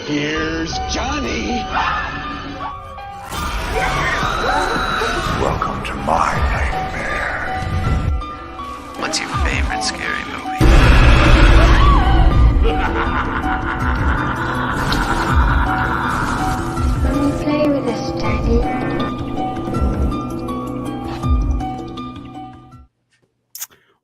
Here's Johnny. Welcome to my nightmare. What's your favorite scary movie? Let me play with this, Daddy.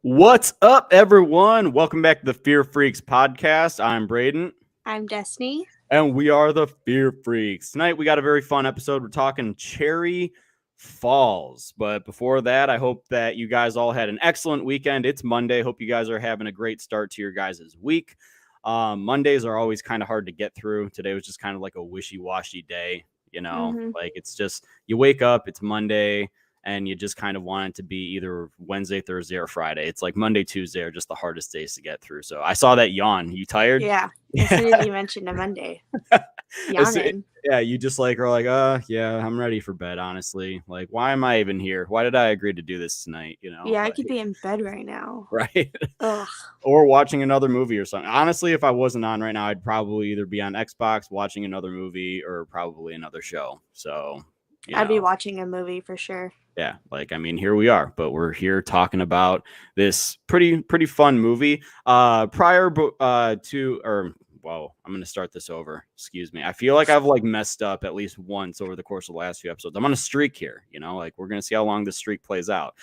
What's up, everyone? Welcome back to the Fear Freaks podcast. I'm Braden. I'm Destiny. And we are the Fear Freaks. Tonight, we got a very fun episode. We're talking Cherry Falls. But before that, I hope that you guys all had an excellent weekend. It's Monday. Hope you guys are having a great start to your guys' week. Mondays are always kind of hard to get through. Today was just kind of like a wishy-washy day, you know? Like, it's just, you wake up, it's Monday, and you just kind of want it to be either Wednesday, Thursday, or Friday. It's like Monday, Tuesday are just the hardest days to get through. So I saw that yawn. You tired? Yeah. As soon as you mentioned a Monday. Yawning. Yeah, you just like are like, yeah, I'm ready for bed, honestly. Like, why am I even here? Why did I agree to do this tonight? You know? Yeah, like, I could be in bed right now. right. Ugh. Or watching another movie or something. Honestly, if I wasn't on right now, I'd probably either be on Xbox watching another movie or probably another show. So I'd be watching a movie for sure. Yeah, like, I mean, here we are, but we're here talking about this pretty fun movie. I'm going to start this over. Excuse me. I feel like I've like messed up at least once over the course of the last few episodes. I'm on a streak here, you know, like we're going to see how long this streak plays out.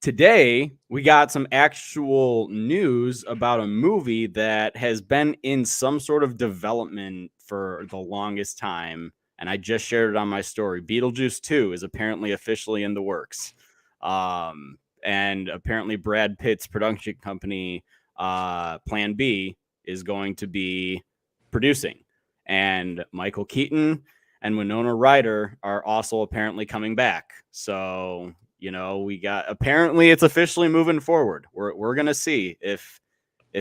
Today, we got some actual news about a movie that has been in some sort of development for the longest time. And I just shared it on my story. Beetlejuice 2 is apparently officially in the works. And apparently Brad Pitt's production company, Plan B, is going to be producing. And Michael Keaton and Winona Ryder are also apparently coming back. So, you know, apparently it's officially moving forward. We're going to see if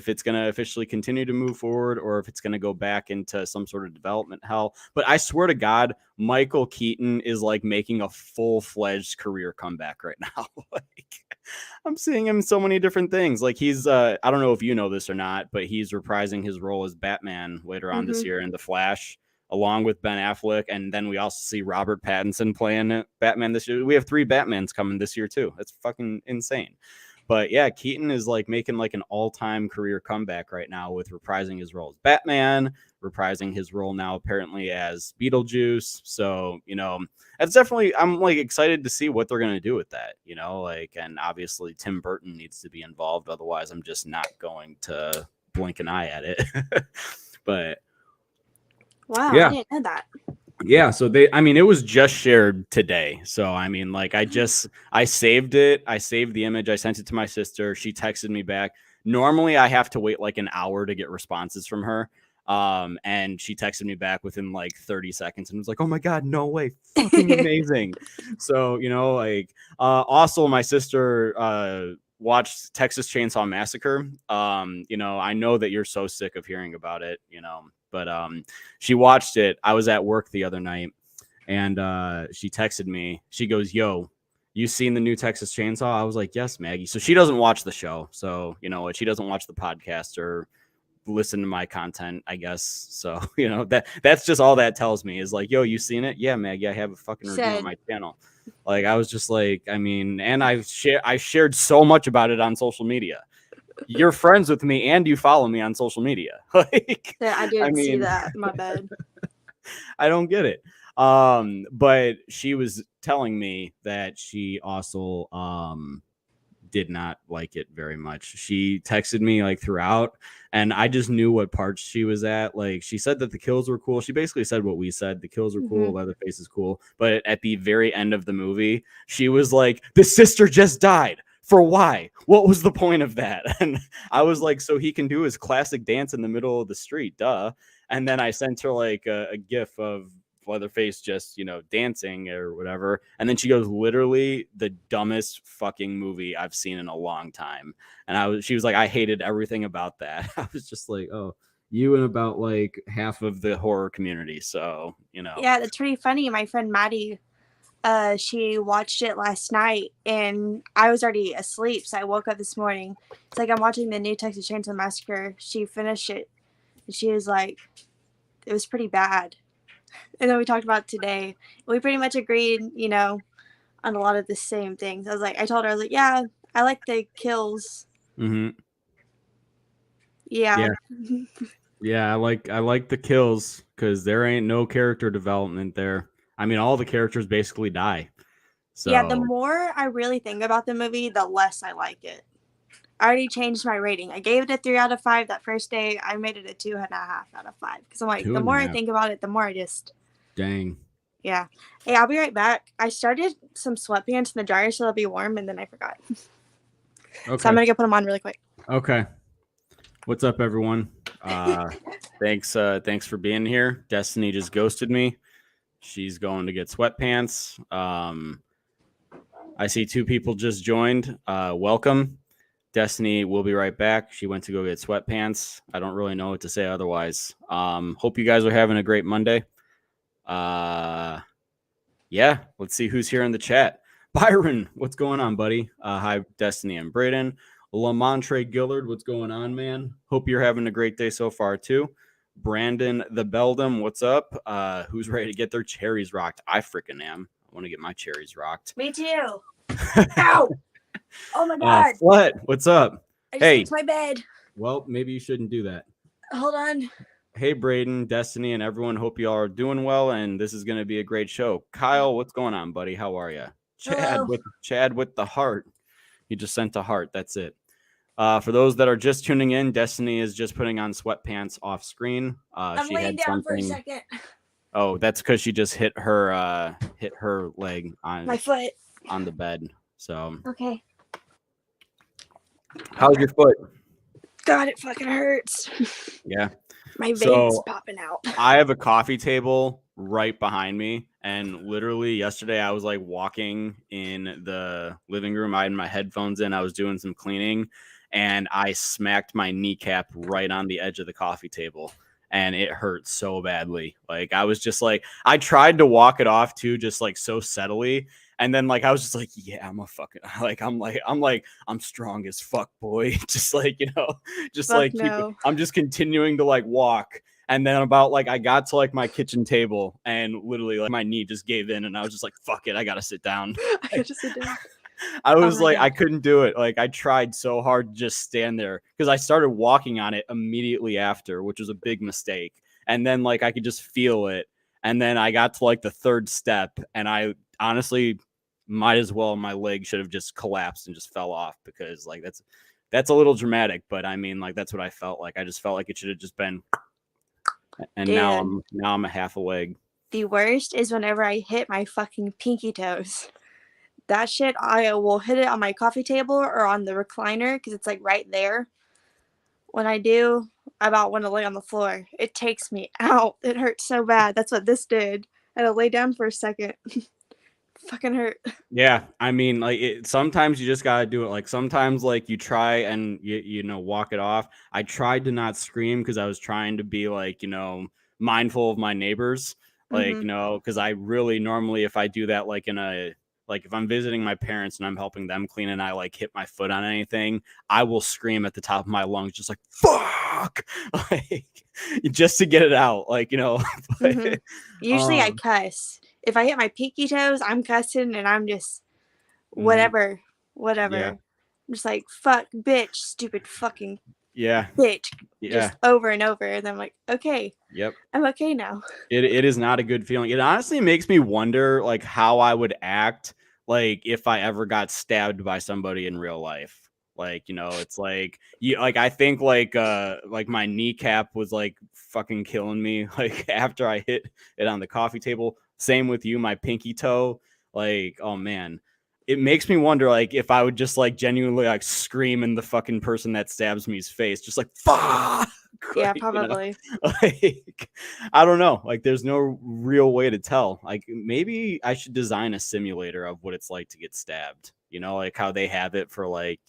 it's going to officially continue to move forward or if it's going to go back into some sort of development hell. But I swear to God, Michael Keaton is like making a full-fledged career comeback right now. Like, I'm seeing him in so many different things. Like he's, I don't know if you know this or not, but he's reprising his role as Batman later on this year in The Flash, along with Ben Affleck. And then we also see Robert Pattinson playing Batman this year. We have 3 Batmans coming this year too. That's fucking insane. But yeah, Keaton is like making like an all-time career comeback right now with reprising his role as Batman, reprising his role now apparently as Beetlejuice. So, you know, that's definitely, I'm like excited to see what they're going to do with that, you know, like, and obviously Tim Burton needs to be involved. Otherwise, I'm just not going to blink an eye at it. But wow, yeah. I didn't know that. Yeah, so it was just shared today. So, I mean, like, I saved it. I saved the image. I sent it to my sister. She texted me back. Normally, I have to wait like an hour to get responses from her. And she texted me back within like 30 seconds and was like, oh my God, no way. Fucking amazing. So, you know, like, also my sister, watched Texas Chainsaw Massacre. You know, I know that you're so sick of hearing about it, you know, but she watched it. I was at work the other night and she texted me. She goes, yo, you seen the new Texas Chainsaw? I was like, yes, Maggie. So she doesn't watch the show. So, you know, she doesn't watch the podcast or listen to my content, I guess. So, you know, that's just all that tells me is like, yo, you seen it? Yeah, Maggie, I have a fucking review on my channel. Like, I was just like, I mean, and I shared so much about it on social media. You're friends with me and you follow me on social media. Like, Yeah, I didn't see that. My bad. I don't get it. But she was telling me that she also did not like it very much. She texted me like throughout and I just knew what parts she was at. Like, she said that the kills were cool. She basically said what we said. The kills were cool. Leatherface is cool. But at the very end of the movie, she was like, the sister just died. For why? What was the point of that? And I was like, so he can do his classic dance in the middle of the street, duh. And then I sent her like a gif of Leatherface just, you know, dancing or whatever. And then she goes, literally the dumbest fucking movie I've seen in a long time. And she was like, I hated everything about that. I was just like, oh, you and about like half of the horror community. So, you know. Yeah, that's pretty funny. My friend Maddie, she watched it last night and I was already asleep. So I woke up this morning. It's like, I'm watching the new Texas Chainsaw Massacre. She finished it And she was like, it was pretty bad. And then we talked about it today. We pretty much agreed, you know, on a lot of the same things. I told her, I was like, yeah, I like the kills. Mm-hmm. Yeah. Yeah, I like the kills because there ain't no character development there. I mean, all the characters basically die. So Yeah, the more I really think about the movie, the less I like it. I already changed my rating. I gave it a 3 out of 5 that first day. I made it a 2.5 out of 5 because I'm like, the more I think about it, the more I just. Dang. Yeah. Hey, I'll be right back. I started some sweatpants in the dryer so they'll be warm, and then I forgot. Okay. So I'm gonna go put them on really quick. Okay. What's up, everyone? Thanks for being here. Destiny just ghosted me. She's going to get sweatpants. I see 2 people just joined. Welcome. Destiny will be right back. She went to go get sweatpants. I don't really know what to say otherwise. Hope you guys are having a great Monday. Yeah, let's see who's here in the chat. Byron, what's going on, buddy? Hi, Destiny and Braden. Lamontre Gillard, what's going on, man? Hope you're having a great day so far, too. Brandon the Beldam, what's up? Who's ready to get their cherries rocked? I freaking am. I want to get my cherries rocked. Me too. Ow! Oh my god. What? What's up? I just fixed my bed. Well, maybe you shouldn't do that. Hold on. Hey, Braden, Destiny, and everyone. Hope you all are doing well, and this is going to be a great show. Kyle, what's going on, buddy? How are you? Chad with the heart. He just sent a heart. That's it. For those that are just tuning in, Destiny is just putting on sweatpants off screen. I'm laying down for a second. Oh, that's because she just hit her leg on my foot on the bed. So okay. How's your foot? God, it fucking hurts. Yeah. My veins popping out. I have a coffee table right behind me. And literally yesterday I was like walking in the living room. I had my headphones in. I was doing some cleaning and I smacked my kneecap right on the edge of the coffee table. And it hurt so badly. Like I was just like, I tried to walk it off too, just like so subtly. And then like I was just like, yeah, I'm a fucking I'm strong as fuck, boy. Just like, you know, just fuck like I'm just continuing to like walk. And then about like I got to like my kitchen table and literally like my knee just gave in and I was just like, fuck it, I gotta sit down. I gotta sit down. I was like, God. I couldn't do it. Like I tried so hard to just stand there because I started walking on it immediately after, which was a big mistake. And then like I could just feel it. And then I got to like the third step and I honestly might as well my leg should have just collapsed and just fell off because like that's a little dramatic, but I mean like that's what I felt like. I just felt like it should have just been and now I'm a half a leg. The worst is whenever I hit my fucking pinky toes. That shit, I will hit it on my coffee table or on the recliner because it's like right there. When I do, I about want to lay on the floor. It takes me out. It hurts so bad. That's what this did. I had to lay down for a second. Fucking hurt. Yeah, I mean, like sometimes you just gotta do it. Like sometimes, like you try and you know walk it off. I tried to not scream because I was trying to be like mindful of my neighbors. Like because I really normally if I do that like if I'm visiting my parents and I'm helping them clean and I like hit my foot on anything, I will scream at the top of my lungs, just like, fuck, like just to get it out. Like, but, usually I cuss. If I hit my pinky toes, I'm cussing and I'm just whatever. Yeah. I'm just like, fuck, bitch, stupid fucking bitch. Yeah. Just over and over. And I'm like, okay. Yep. I'm okay now. It is not a good feeling. It honestly makes me wonder like how I would act like if I ever got stabbed by somebody in real life. Like, it's like I think like my kneecap was like fucking killing me like after I hit it on the coffee table. Same with you, my pinky toe. Like, oh man. It makes me wonder, like, if I would just, like, genuinely, like, scream in the fucking person that stabs me's face. Just, like, fuck! Yeah, probably. Like, I don't know. Like, there's no real way to tell. Like, maybe I should design a simulator of what it's like to get stabbed. Like, how they have it for, like,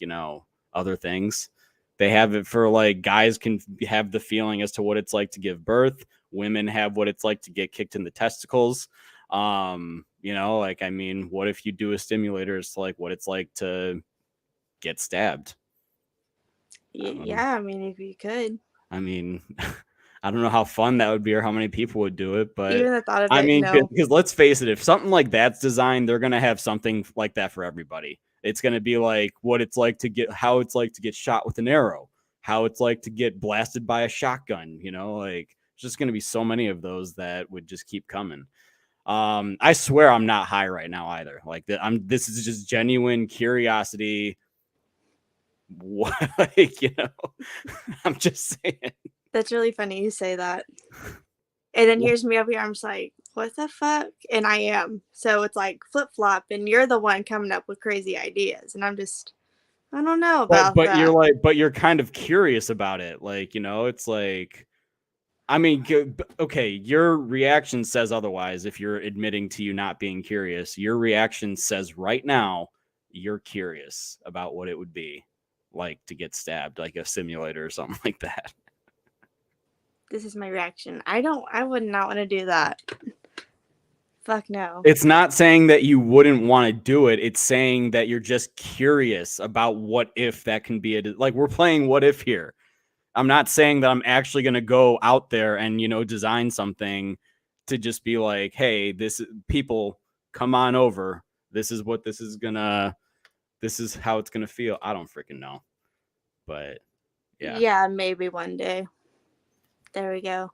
other things. They have it for, like, guys can have the feeling as to what it's like to give birth. Women have what it's like to get kicked in the testicles. Like, I mean, what if you do a simulator as to like what it's like to get stabbed? Yeah, I mean, if you could. I mean, I don't know how fun that would be or how many people would do it, but Even the thought of I it, mean, no. because let's face it, if something like that's designed, they're gonna have something like that for everybody. It's gonna be like how it's like to get shot with an arrow, how it's like to get blasted by a shotgun. Like it's just gonna be so many of those that would just keep coming. I swear I'm not high right now either. Like this is just genuine curiosity. What, I'm just saying. That's really funny you say that. And then here's me up here. I'm just like, what the fuck? And I am. So it's like flip flop, and you're the one coming up with crazy ideas, and I'm just, I don't know about But that. you're kind of curious about it. Like, it's like, I mean, okay, your reaction says otherwise. If you're admitting to you not being curious, your reaction says right now you're curious about what it would be like to get stabbed, like a simulator or something like that. This is my reaction. I would not want to do that. Fuck no. It's not saying that you wouldn't want to do it. It's saying that you're just curious about what if that can be like we're playing what if here. I'm not saying that I'm actually going to go out there and, design something to just be like, hey, people come on over. This is how it's going to feel. I don't freaking know. But yeah. Yeah, maybe one day. There we go.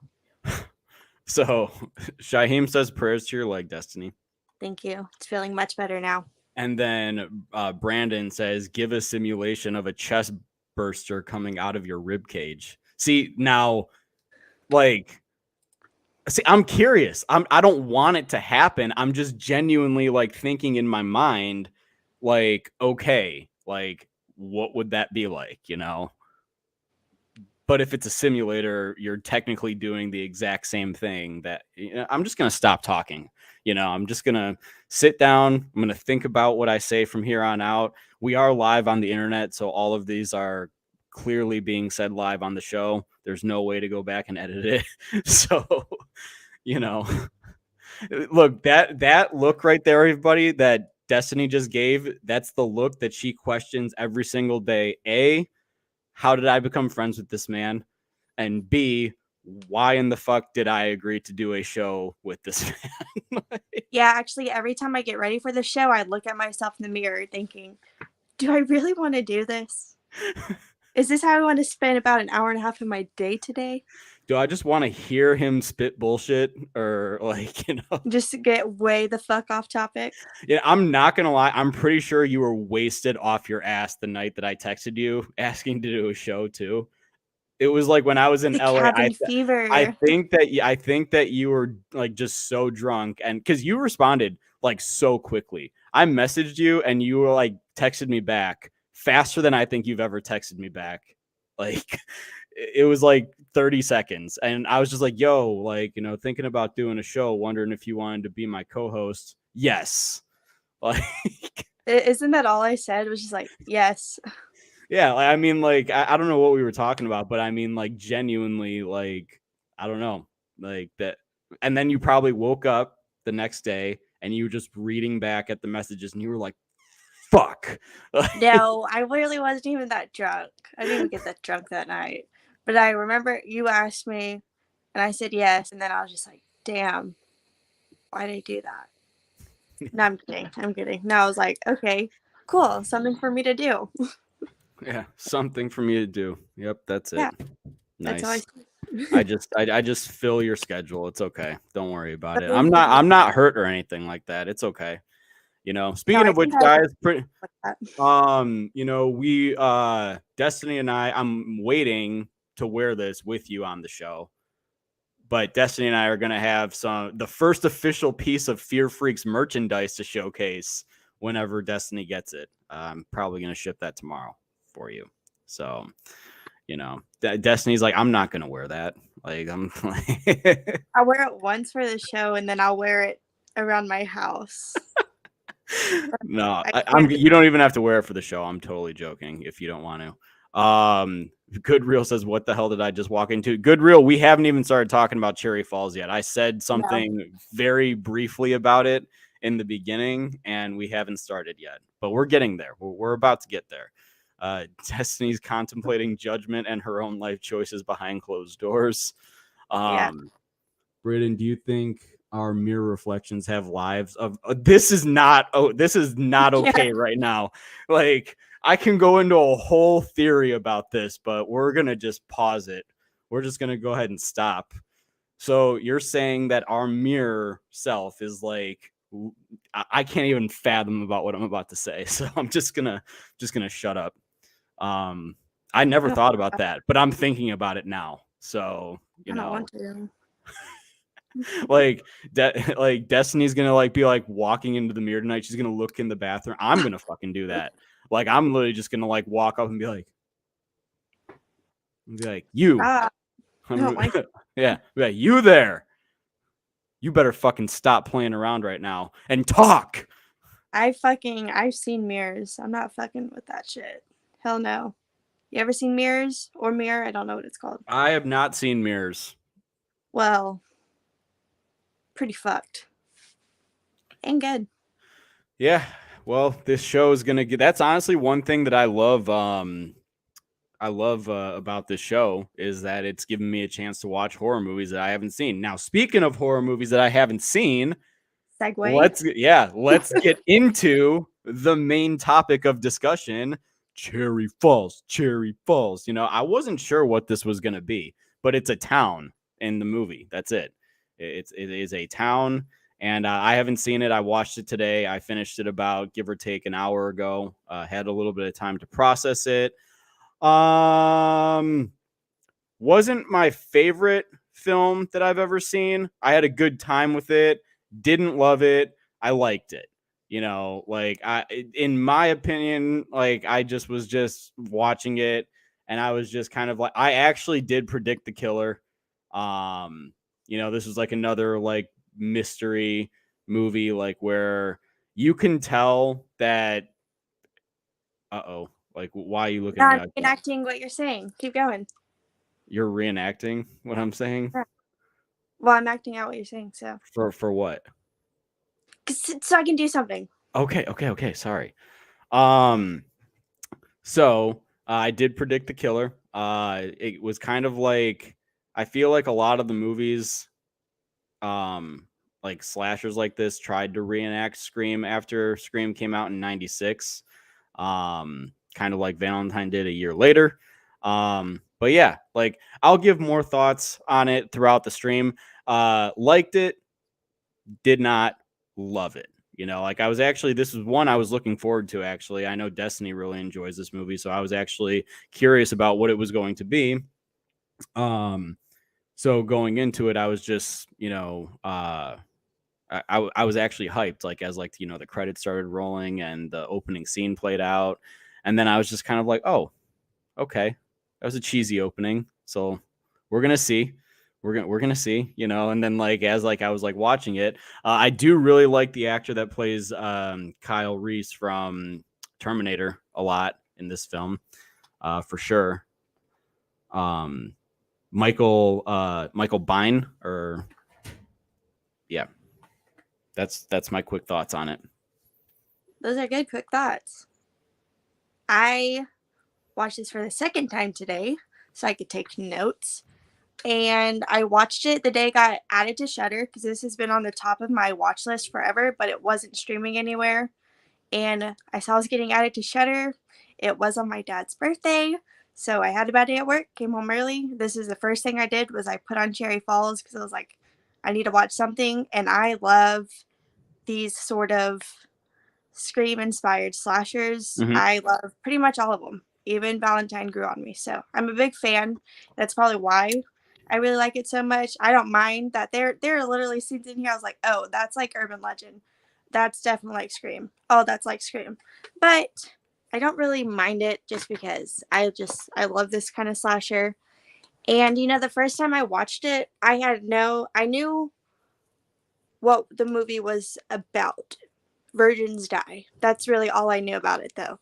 So Shaheem says prayers to your leg, Destiny. Thank you. It's feeling much better now. And then Brandon says, give a simulation of a chest burster coming out of your rib cage. See, now, I'm curious. I don't want it to happen. I'm just genuinely thinking in my mind, okay, what would that be like, But if it's a simulator, you're technically doing the exact same thing that I'm just going to stop talking. I'm just going to sit down. I'm going to think about what I say from here on out. We are live on the internet, so all of these are clearly being said live on the show. There's no way to go back and edit it. So, look, that look right there, everybody, that Destiny just gave, that's the look that she questions every single day. A, how did I become friends with this man? And B, why in the fuck did I agree to do a show with this man? Yeah, actually, every time I get ready for the show, I look at myself in the mirror thinking, do I really want to do this? Is this how I want to spend about an hour and a half of my day today? Do I just want to hear him spit bullshit or just to get way the fuck off topic? Yeah, I'm not going to lie. I'm pretty sure you were wasted off your ass the night that I texted you asking to do a show too. It was like when I was in LA. Fever. I think that you were just so drunk, and because you responded so quickly. I messaged you and you were texted me back faster than I think you've ever texted me back. It was 30 seconds, and I was just like, yo, thinking about doing a show, wondering if you wanted to be my co-host. Yes. Isn't that all I said? It was just yes. Yeah, I mean, I don't know what we were talking about, but I mean, genuinely, I don't know, that. And then you probably woke up the next day and you were just reading back at the messages and you were like, fuck. No, I really wasn't even that drunk. I didn't even get that drunk that night. But I remember you asked me and I said yes. And then I was just like, damn, why did I do that? No, I'm kidding. No, I was like, okay, cool. Something for me to do. Yeah, something for me to do. Yep, that's it. Yeah, nice. That's I just fill your schedule. It's okay. Don't worry about it. I'm not hurt or anything like that. It's okay. Speaking of which, guys, we Destiny and I'm waiting to wear this with you on the show. But Destiny and I are going to have the first official piece of Fear Freaks merchandise to showcase whenever Destiny gets it. I'm probably going to ship that tomorrow for you. So, Destiny's I'm not going to wear that. I'll wear it once for the show and then I'll wear it around my house. No, you don't even have to wear it for the show. I'm totally joking if you don't want to. Good Real says, what the hell did I just walk into? Good Real, we haven't even started talking about Cherry Falls yet. I said something very briefly about it in the beginning, and we haven't started yet. But we're getting there. We're about to get there. Destiny's contemplating judgment and her own life choices behind closed doors. Yeah. Braden, do you think our mirror reflections have lives? This is not okay right now. Like, I can go into a whole theory about this, but we're gonna just pause it. We're just gonna go ahead and stop. So you're saying that our mirror self is like, I can't even fathom about what I'm about to say. So I'm just gonna shut up. I never thought about that, but I'm thinking about it now. So, I don't want to. like like Destiny's gonna like be like walking into the mirror tonight. She's gonna look in the bathroom. I'm gonna fucking do that. Like, I'm literally just gonna like walk up and be like, you. I don't like it. Yeah, be like, you there. You better fucking stop playing around right now and talk. I've seen mirrors. I'm not fucking with that shit. Hell no. You ever seen Mirrors or Mirror? I don't know what it's called. I have not seen Mirrors. Well, pretty fucked. And good. Yeah. Well, this show is gonna get. That's honestly one thing that I love. About this show is that it's given me a chance to watch horror movies that I haven't seen. Now, speaking of horror movies that I haven't seen, Segue. Let's get into the main topic of discussion. Cherry Falls. You know, I wasn't sure what this was going to be, but it's a town in the movie. That's it. It is a town, and I haven't seen it. I watched it today. I finished it about, give or take, an hour ago. Had a little bit of time to process it. Wasn't my favorite film that I've ever seen. I had a good time with it. Didn't love it. I liked it. You know, like, in my opinion, like, I just was just watching it, and I was just kind of like, I actually did predict the killer. You know, this was like another like mystery movie, like, where you can tell that. Like, why are you looking at me? Not enacting what you're saying. Keep going. You're reenacting what I'm saying? Well, I'm acting out what you're saying, so. For what? So I can do something. Okay. Sorry. So I did predict the killer. It was kind of like, I feel like a lot of the movies, like slashers like this, tried to reenact Scream after Scream came out in '96. Kind of like Valentine did a year later. But yeah, like, I'll give more thoughts on it throughout the stream. Liked it, did not love it. You know, like, this is one I was looking forward to, actually. I know Destiny really enjoys this movie, so I was actually curious about what it was going to be. So going into it, I was just, you know, I was actually hyped, like, as, like, you know, the credits started rolling and the opening scene played out. And then I was just kind of like, oh, okay, that was a cheesy opening. So we're going to see. We're going to see, you know. And then, like, as like I was like watching it, I do really like the actor that plays Kyle Reese from Terminator a lot in this film, for sure. Michael Biehn, or yeah. That's my quick thoughts on it. Those are good quick thoughts. I watched this for the second time today so I could take notes. And I watched it the day it got added to Shudder, because this has been on the top of my watch list forever, but it wasn't streaming anywhere. And I saw it was getting added to Shudder. It was on my dad's birthday, so I had a bad day at work, came home early. This is the first thing I did, was I put on Cherry Falls, because I was like, I need to watch something. And I love these sort of Scream-inspired slashers. Mhm. I love pretty much all of them. Even Valentine grew on me, so I'm a big fan. That's probably why I really like it so much. I don't mind that there are literally scenes in here I was like, oh, that's like urban legend. That's definitely like Scream. Oh, that's like Scream. But I don't really mind it, just because I love this kind of slasher. And, you know, the first time I watched it, I knew what the movie was about. Virgins die. That's really all I knew about it, though.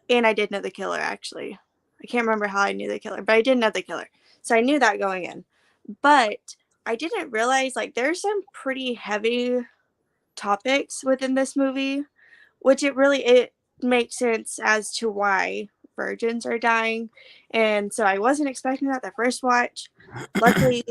And I did know the killer, actually. I can't remember how I knew the killer, but I did know the killer. So I knew that going in. But I didn't realize, like, there's some pretty heavy topics within this movie, which it makes sense as to why virgins are dying. And so I wasn't expecting that the first watch. Luckily,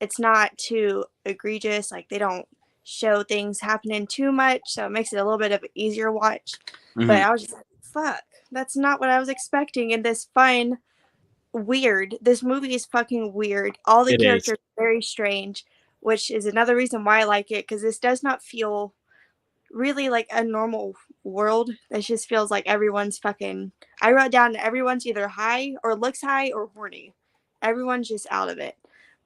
it's not too egregious. Like, they don't show things happening too much, so it makes it a little bit of an easier watch. But I was just like, fuck, that's not what I was expecting in this fun, weird. This movie is fucking weird. All the It is. characters are very strange, which is another reason why I like it, because this does not feel really like a normal world. It just feels like everyone's fucking. I wrote down everyone's either high or looks high or horny. Everyone's just out of it.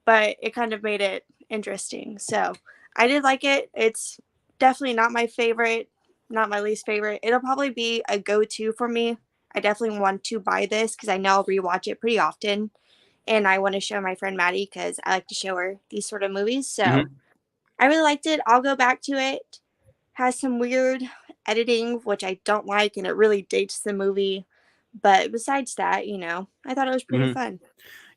But it kind of made it interesting. So I did like it. It's definitely not my favorite, not my least favorite. It'll probably be a go-to for me. I definitely want to buy this because I know I'll rewatch it pretty often. And I want to show my friend Maddie because I like to show her these sort of movies. So I really liked it. I'll go back to it. Has some weird editing, which I don't like, and it really dates the movie. But besides that, I thought it was pretty fun.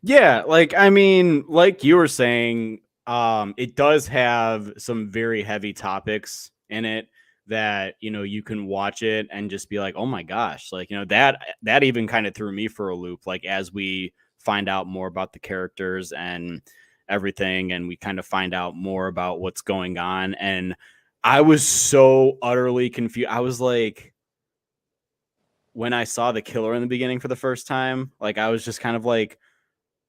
Yeah, like, I mean, like you were saying, it does have some very heavy topics in it that, you can watch it and just be like, oh my gosh, like, that even kind of threw me for a loop, like, as we find out more about the characters and everything, and we kind of find out more about what's going on. And I was so utterly confused. I was like, when I saw the killer in the beginning for the first time, like, I was just kind of like,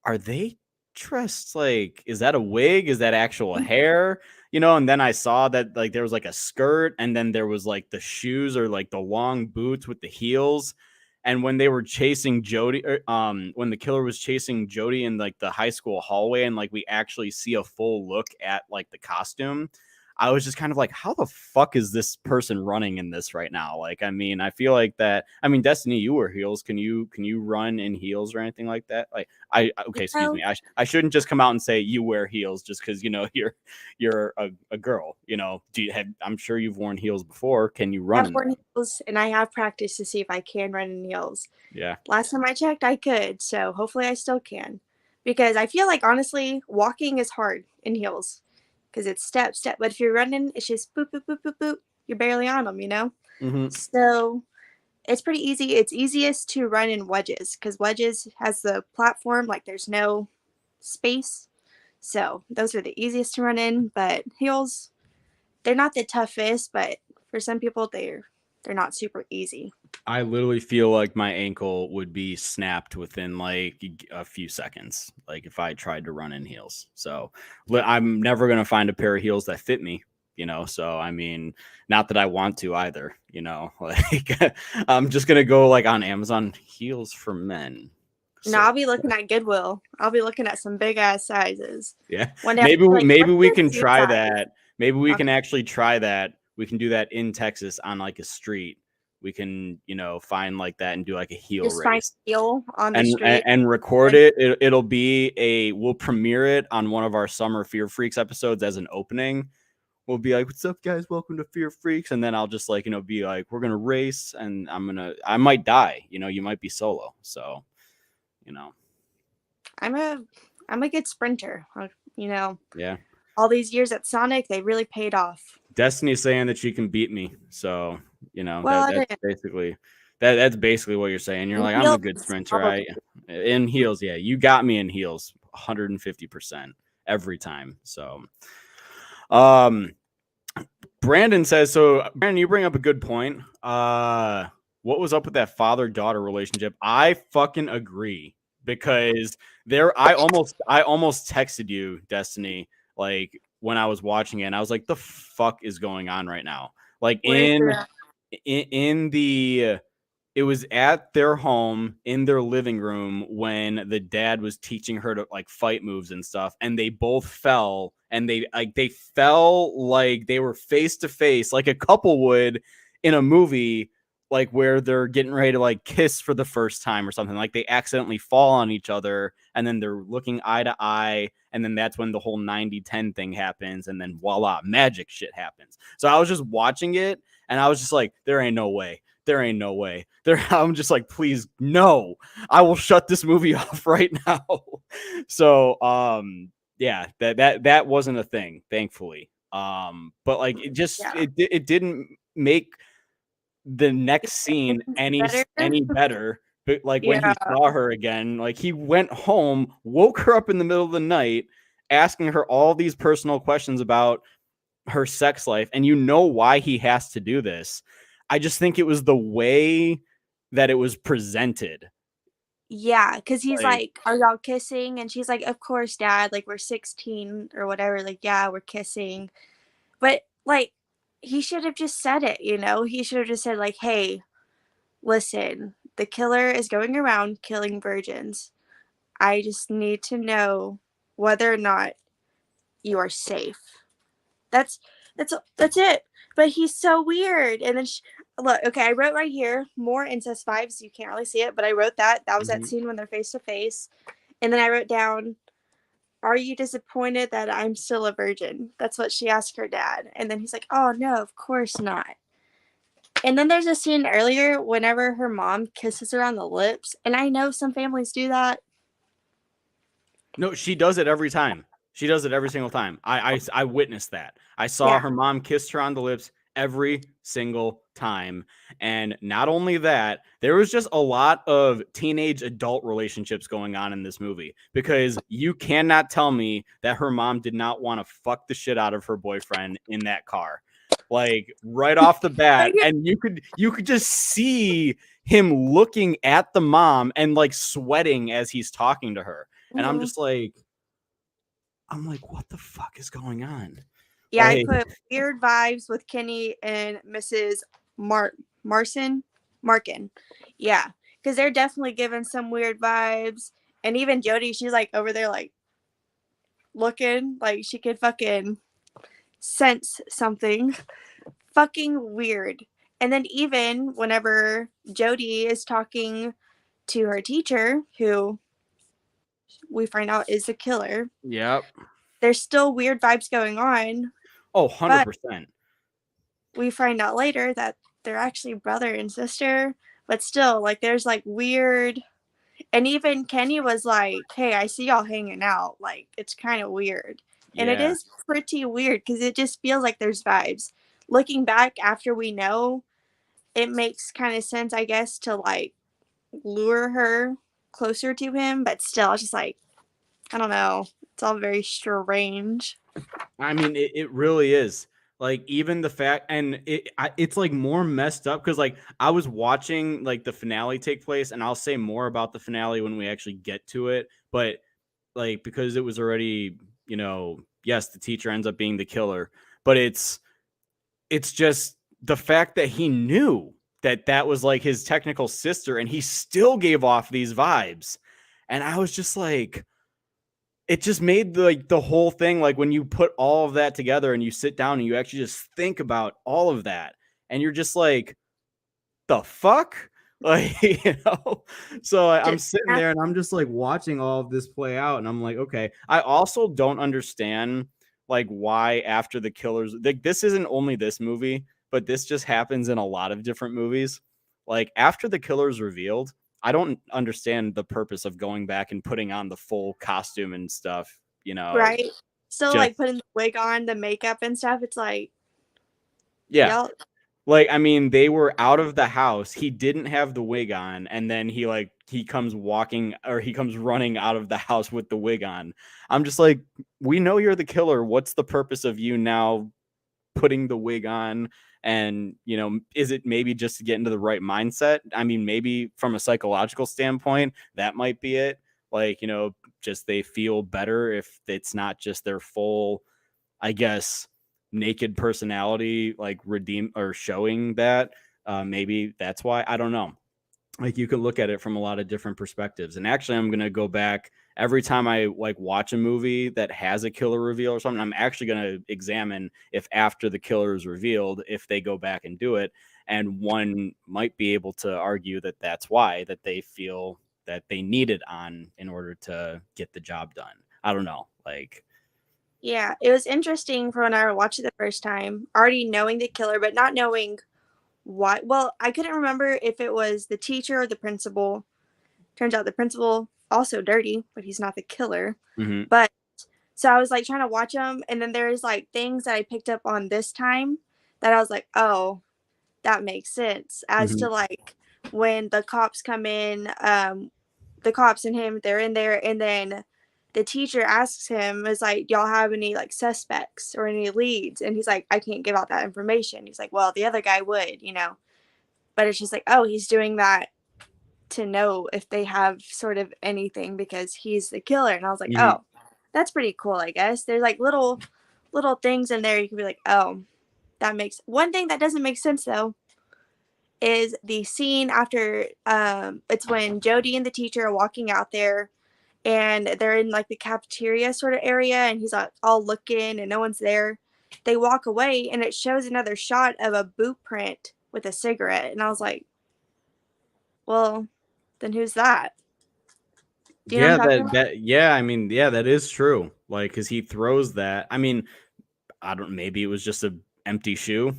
are they dressed like, is that a wig? Is that actual hair? And then I saw that, like, there was like a skirt, and then there was like the shoes, or like the long boots with the heels. And when they were chasing Jody, when the killer was chasing Jody in like the high school hallway, and like we actually see a full look at like the costume, I was just kind of like, how the fuck is this person running in this right now? Like, I mean, I feel like that. I mean, Destiny, you wear heels. Can you run in heels or anything like that? Like, okay, excuse me. I shouldn't just come out and say you wear heels just because you're a girl. I'm sure you've worn heels before. Can you run? I've worn heels, and I have practiced to see if I can run in heels. Yeah. Last time I checked, I could, so hopefully I still can. Because I feel like, honestly, walking is hard in heels. Because it's step, step. But if you're running, it's just boop, boop, boop, boop, boop. You're barely on them, So it's pretty easy. It's easiest to run in wedges because wedges has the platform, like there's no space. So those are the easiest to run in. But heels, they're not the toughest, but for some people, they're not super easy. I literally feel like my ankle would be snapped within like a few seconds, like if I tried to run in heels. So I'm never going to find a pair of heels that fit me, so I mean, not that I want to either, like I'm just going to go like on Amazon, heels for men. So, no, I'll be looking at Goodwill. I'll be looking at some big ass sizes. Yeah. Maybe we can try that. Maybe we can actually try that. We can do that in Texas on like a street. We can, find like that and do like a heel just race. Find heel on the street and record it. It'll be we'll premiere it on one of our Summer Fear Freaks episodes as an opening. We'll be like, what's up, guys? Welcome to Fear Freaks. And then I'll just like, be like, we're going to race, and I might die. You might be solo. So, I'm a good sprinter. Yeah. All these years at Sonic, they really paid off. Destiny's saying that she can beat me. So, well, that's basically what you're saying. You're like, I'm a good sprinter, right? In heels, yeah. You got me in heels 150% every time. So, Brandon says, so Brandon, you bring up a good point. What was up with that father-daughter relationship? I fucking agree, because I almost texted you, Destiny, like when I was watching it, and I was like, the fuck is going on right now? Like it was at their home in their living room when the dad was teaching her to like fight moves and stuff, and they both fell, and they fell like they were face to face like a couple would in a movie, like where they're getting ready to like kiss for the first time or something. Like they accidentally fall on each other, and then they're looking eye to eye, and then that's when the whole 90-10 thing happens, and then voila, magic shit happens. So I was just watching it, and I was just like, there ain't no way. I'm just like, please, no, I will shut this movie off right now. So yeah, that wasn't a thing, thankfully. But like it didn't make the next scene any better. But like when he saw her again, like he went home, woke her up in the middle of the night, asking her all these personal questions about her sex life, and you know why he has to do this. I just think it was the way that it was presented. Yeah, because he's Like, like, "Are y'all kissing?" And she's like, "Of course, Dad. Like, we're 16 or whatever. Like, yeah, we're kissing." But like, he should have just said it. He should have just said like, "Hey, listen, the killer is going around killing virgins. I just need to know whether or not you are safe." That's that's it. But he's so weird. And then look, okay, I wrote right here more incest vibes. You can't really see it, but I wrote that. That was that scene when they're face to face. And then I wrote down, "Are you disappointed that I'm still a virgin?" That's what she asked her dad. And then he's like, "Oh no, of course not." And then there's a scene earlier whenever her mom kisses her on the lips. And I know some families do that. no, she does it every time. She does it every single time. I witnessed that. I saw Yeah. her mom kiss her on the lips every single time. And not only that, there was just a lot of teenage adult relationships going on in this movie, because you cannot tell me that her mom did not want to fuck the shit out of her boyfriend in that car. Like right off the bat, and you could just see him looking at the mom and like sweating as he's talking to her. And I'm just like, what the fuck is going on? Yeah, Like, I put weird vibes with Kenny and Mrs. Markin. Yeah, because they're definitely giving some weird vibes. And even Jody, she's like over there, like looking like she could fucking sense something. Fucking weird. And then even whenever Jody is talking to her teacher, who we find out is the killer, yep. there's still weird vibes going on. Oh, But 100%. we find out later that they're actually brother and sister, but still, like, there's like weird. And even Kenny was like, "Hey, I see y'all hanging out. Like, it's kind of weird." And it Yeah. is pretty weird because it just feels like there's vibes. Looking back after we know, it makes kind of sense, I guess, to like lure her closer to him, but still, it's just like, I don't know. It's all very strange. I mean, it really is. Like, even the fact, and it's like more messed up because, like, I was watching like the finale take place, and I'll say more about the finale when we actually get to it. But like, because it was already, yes, the teacher ends up being the killer, but it's just the fact that he knew that that was like his technical sister, and he still gave off these vibes. And I was just like, it just made the whole thing, like when you put all of that together and you sit down and you actually just think about all of that, and you're just like, the fuck? Like, so I'm sitting there and I'm just like watching all of this play out, and I'm like, okay. I also don't understand like why after the killers, like, this isn't only this movie, but this just happens in a lot of different movies. Like, after the killer's revealed, I don't understand the purpose of going back and putting on the full costume and stuff, Right? Still, just, like, putting the wig on, the makeup and stuff. It's like, yeah. y'all. Like, I mean, they were out of the house. He didn't have the wig on, and then he comes walking, or he comes running out of the house with the wig on. I'm just like, we know you're the killer. What's the purpose of you now putting the wig on? And, is it maybe just to get into the right mindset? I mean, maybe from a psychological standpoint, that might be it. Like, just they feel better if it's not just their full, I guess, naked personality, like redeem or showing that. Maybe that's why. I don't know. Like, you could look at it from a lot of different perspectives. And actually, I'm gonna go back every time I like watch a movie that has a killer reveal or something. I'm actually gonna examine if after the killer is revealed, if they go back and do it. And one might be able to argue that that's why, that they feel that they need it on in order to get the job done. I don't know. Like, Yeah, it was interesting for when I watched it the first time, already knowing the killer, but not knowing why. Well, I couldn't remember if it was the teacher or the principal. Turns out the principal also dirty, but he's not the killer. mhm. But so I was like trying to watch them, and then there's like things that I picked up on this time that I was like, oh, that makes sense. As to like when the cops come in, the cops and him, they're in there, and then the teacher asks him, is like, y'all have any like suspects or any leads? And he's like, I can't give out that information. He's like, well, the other guy would, you know. But it's just like, oh, he's doing that to know if they have sort of anything because he's the killer. And I was like, oh, that's pretty cool, I guess. There's like little things in there you can be like, oh, that makes one thing that doesn't make sense though is the scene after it's when Jody and the teacher are walking out there and they're in like the cafeteria sort of area and he's all looking and no one's there. They walk away and it shows another shot of a boot print with a cigarette. And I was like, well, then who's that? Do you know what I'm talking about? Yeah, I mean, yeah, that is true. Like, because he throws that. I mean, I don't. Maybe it was just an empty shoe.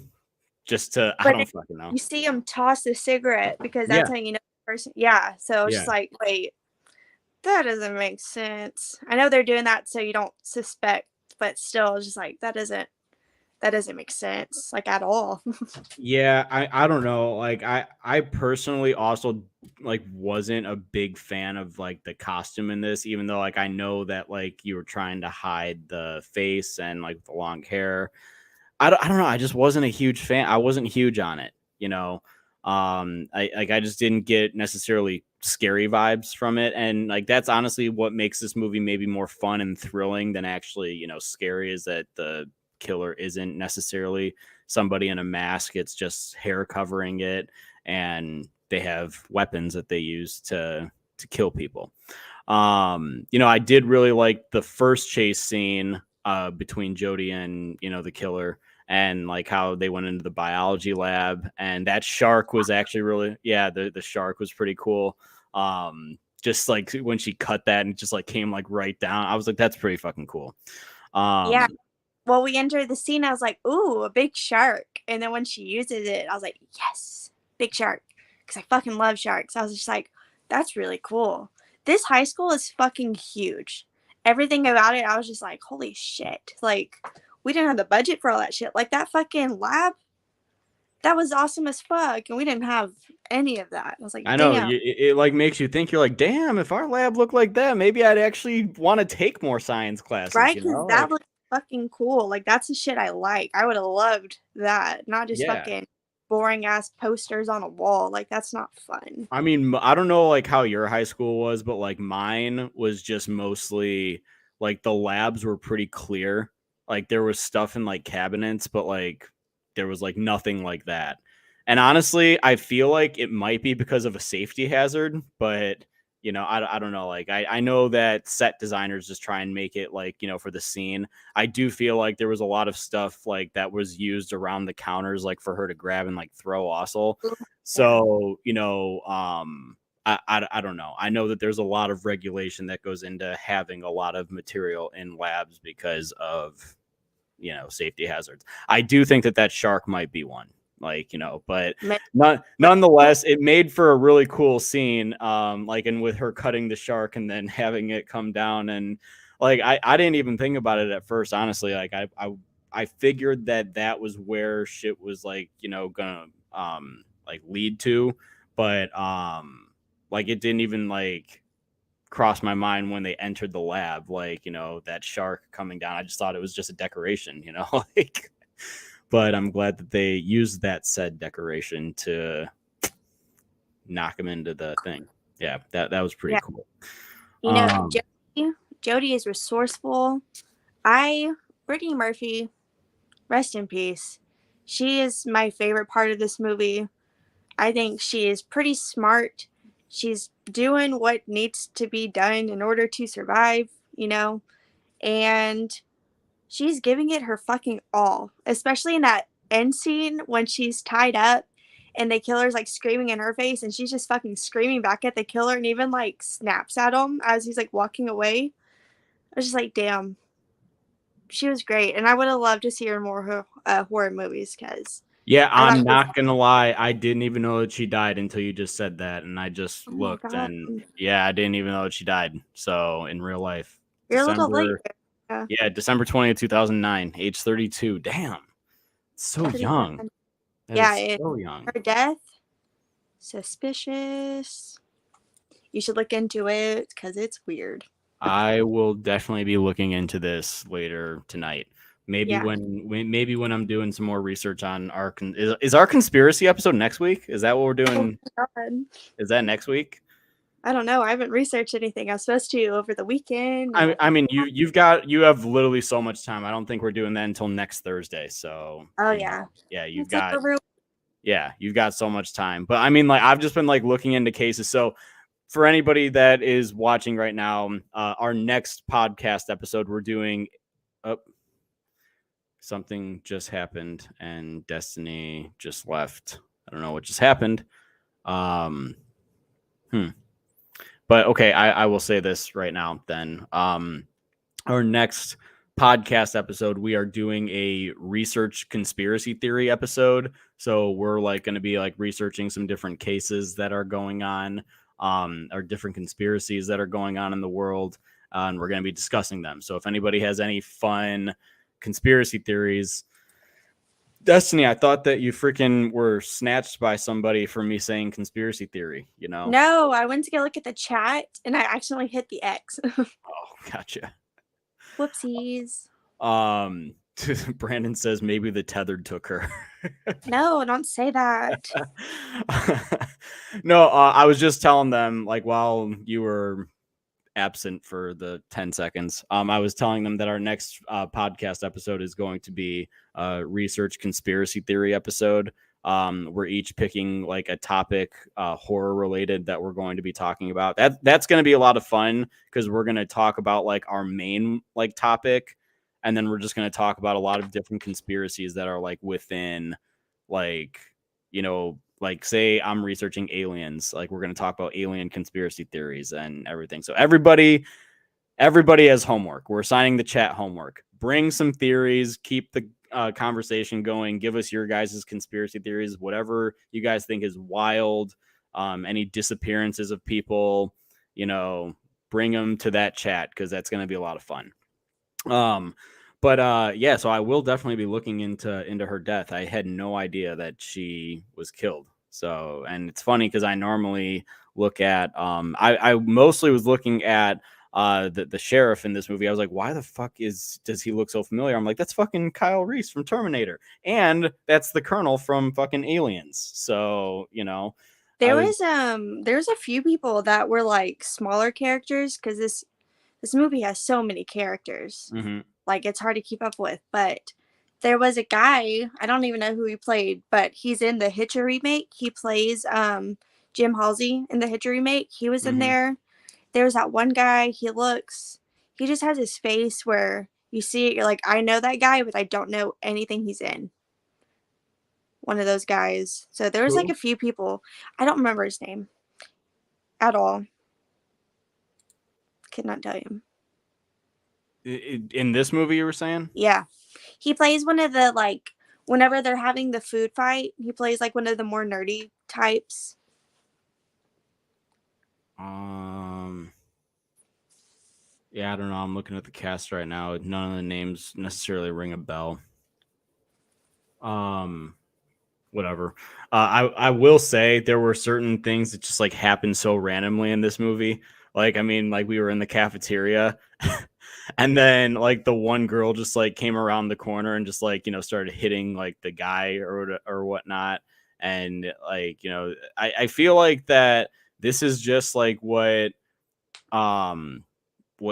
Just to, I But don't fucking know. you see him toss the cigarette because Yeah. that's how you know the person. Yeah. So it's Yeah. just like, wait, that doesn't make sense. I know they're doing that so you don't suspect, but still, it's just like that doesn't make sense like at all. Yeah, I don't know. Like I personally also like wasn't a big fan of like the costume in this, even though like I know that like you were trying to hide the face and like the long hair. I don't know. I just wasn't a huge fan. I wasn't huge on it, you know. I just didn't get necessarily scary vibes from it, and like that's honestly what makes this movie maybe more fun and thrilling than actually, you know, scary. Is that the killer isn't necessarily somebody in a mask; it's just hair covering it, and they have weapons that they use to kill people. You know, I did really like the first chase scene between Jody and, you know, the killer, and like how they went into the biology lab, and that shark was actually really, yeah, the shark was pretty cool. Just like when she cut that and it just like came like right down, I was like, that's pretty fucking cool. Yeah. Well, we entered the scene. I was like, ooh, a big shark. And then when she uses it, I was like, yes, big shark. Because I fucking love sharks. I was just like, that's really cool. This high school is fucking huge. Everything about it, I was just like, holy shit. Like, we didn't have the budget for all that shit. Like, that fucking lab, that was awesome as fuck. And we didn't have any of that. I was like, I know damn. it like makes you think. You're like, damn, if our lab looked like that, maybe I'd actually want to take more science classes, Right? you Because know? that Like, looks fucking cool. Like, that's the shit I like. I would have loved that. Not just yeah. fucking boring ass posters on a wall. Like, that's not fun. I mean, I don't know like how your high school was, but like mine was just mostly like the labs were pretty clear. Like there was stuff in like cabinets, but like there was like nothing like that. And honestly, I feel like it might be because of a safety hazard, but you know, I don't know. Like I know that set designers just try and make it like, you know, for the scene. I do feel like there was a lot of stuff like that was used around the counters, like for her to grab and like throw also. So, you know, I don't know. I know that there's a lot of regulation that goes into having a lot of material in labs because of, you know, safety hazards. I do think that that shark might be one, like, you know, but nonetheless, it made for a really cool scene. Like, and with her cutting the shark and then having it come down, and like, I didn't even think about it at first, honestly. Like, I figured that that was where shit was like, you know, gonna like lead to, but like it didn't even like cross my mind when they entered the lab, like, you know, that shark coming down. I just thought it was just a decoration, you know. Like, but I'm glad that they used that said decoration to knock him into the thing. Yeah, that was pretty cool. You know, Jody is resourceful. Brittany Murphy, rest in peace. She is my favorite part of this movie. I think she is pretty smart. She's doing what needs to be done in order to survive, you know, and she's giving it her fucking all, especially in that end scene when she's tied up and the killer's like screaming in her face and she's just fucking screaming back at the killer and even like snaps at him as he's like walking away. I was just like, damn, she was great. And I would have loved to see her in more horror movies because yeah, I'm not gonna lie, I didn't even know that she died until you just said that, and I just looked, and yeah, I didn't even know that she died. So in real life, you're a little late. Yeah, December 20th, 2009, age 32. Damn, so Pretty young. fun. So young. Her death, suspicious. You should look into it because it's weird. I will definitely be looking into this later tonight. Maybe Yeah. when I'm doing some more research on our is our conspiracy episode next week? Is that what we're Oh doing? my God. Is that next week? I don't know. I haven't researched anything. I was supposed to over the weekend. And I mean you have literally so much time. I don't think we're doing that until next Thursday. So oh you yeah, know, yeah, it's like over. you've got so much time. But I mean, like I've just been like looking into cases. So for anybody that is watching right now, our next podcast episode, we're doing something just happened and Destiny just left. I don't know what just happened. Um, But okay, I will say this right now then. Our next podcast episode, we are doing a research conspiracy theory episode. So we're like going to be like researching some different cases that are going on, or different conspiracies that are going on in the world. And we're going to be discussing them. So if anybody has any fun conspiracy theories, Destiny, I thought that you freaking were snatched by somebody for me saying conspiracy theory, you know? No, I went to go look at the chat and I accidentally hit the X. Oh, gotcha. Whoopsies. Brandon says maybe the tethered took her. No, don't say that. No, I was just telling them, like, while you were absent for the 10 seconds, I was telling them that our next podcast episode is going to be a research conspiracy theory episode. We're each picking like a topic, horror related, that we're going to be talking about. That's going to be a lot of fun because we're going to talk about like our main like topic, and then we're just going to talk about a lot of different conspiracies that are like within, like, you know, like say I'm researching aliens, like we're going to talk about alien conspiracy theories and everything. So everybody has homework. We're assigning the chat homework. Bring some theories, keep the conversation going. Give us your guys' conspiracy theories, whatever you guys think is wild, any disappearances of people, you know, bring them to that chat because that's going to be a lot of fun. But yeah, so I will definitely be looking into her death. I had no idea that she was killed. So, and it's funny because I normally look at I mostly was looking at the sheriff in this movie. I was like, why the fuck does he look so familiar? I'm like, that's fucking Kyle Reese from Terminator, and that's the Colonel from fucking Aliens. So, you know, There's a few people that were like smaller characters because this movie has so many characters. Mm-hmm. Like it's hard to keep up with. But there was a guy, I don't even know who he played, but he's in the Hitcher remake. He plays Jim Halsey in the Hitcher remake. He was in there. There's that one guy, he just has his face where you see it, you're like, I know that guy, but I don't know anything he's in. One of those guys. So there was like a few people. I don't remember his name at all. Could not tell you. In this movie, you were saying? Yeah. He plays one of the, like, whenever they're having the food fight, he plays like one of the more nerdy types. Yeah, I don't know. I'm looking at the cast right now. None of the names necessarily ring a bell. Whatever. I will say there were certain things that just like happened so randomly in this movie. Like, I mean, like we were in the cafeteria and then like the one girl just like came around the corner and just like, you know, started hitting like the guy or whatnot. And like, you know, I feel like that this is just like what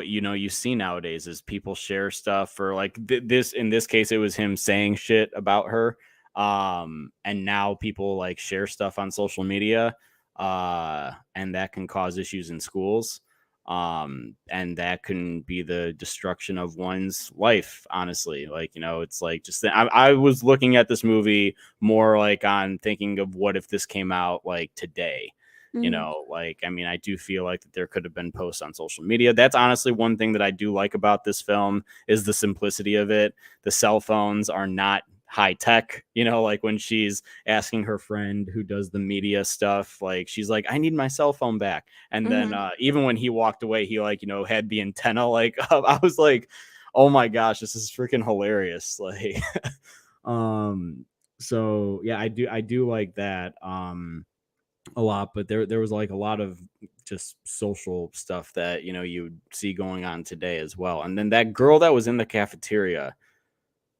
you know you see nowadays is people share stuff, or like this in this case it was him saying shit about her, and now people like share stuff on social media, and that can cause issues in schools, and that can be the destruction of one's life, honestly. Like, you know, it's like just I was looking at this movie more like on thinking of what if this came out like today. You know, like, I mean, I do feel like that there could have been posts on social media. That's honestly one thing that I do like about this film is the simplicity of it. The cell phones are not high tech, you know, like when she's asking her friend who does the media stuff, like she's like, I need my cell phone back. And then even when he walked away, he like, you know, had the antenna like up. I was like, oh my gosh, this is freaking hilarious. Like, so yeah, I do like that. A lot, but there was like a lot of just social stuff that, you know, you would see going on today as well. And then that girl that was in the cafeteria,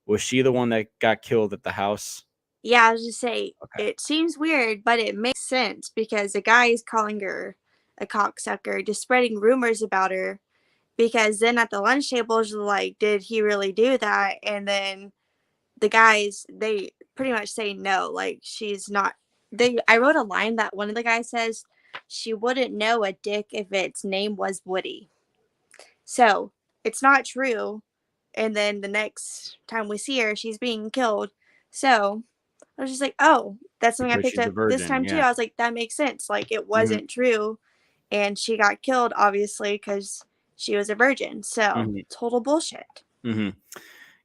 was she the one that got killed at the house? Yeah, I was just say Okay. it seems weird, but it makes sense because the guy is calling her a cocksucker, just spreading rumors about her. Because then at the lunch tables, like, did he really do that? And then the guys, they pretty much say no, like she's not. I wrote a line that one of the guys says she wouldn't know a dick if its name was Woody. So it's not true. And then the next time we see her, she's being killed. So I was just like, oh, that's something I Because picked she's a up this virgin, time too. yeah. I was like, that makes sense. Like it Mhm, wasn't true. And she got killed, obviously, because she was a virgin. So mhm, total bullshit. mhm.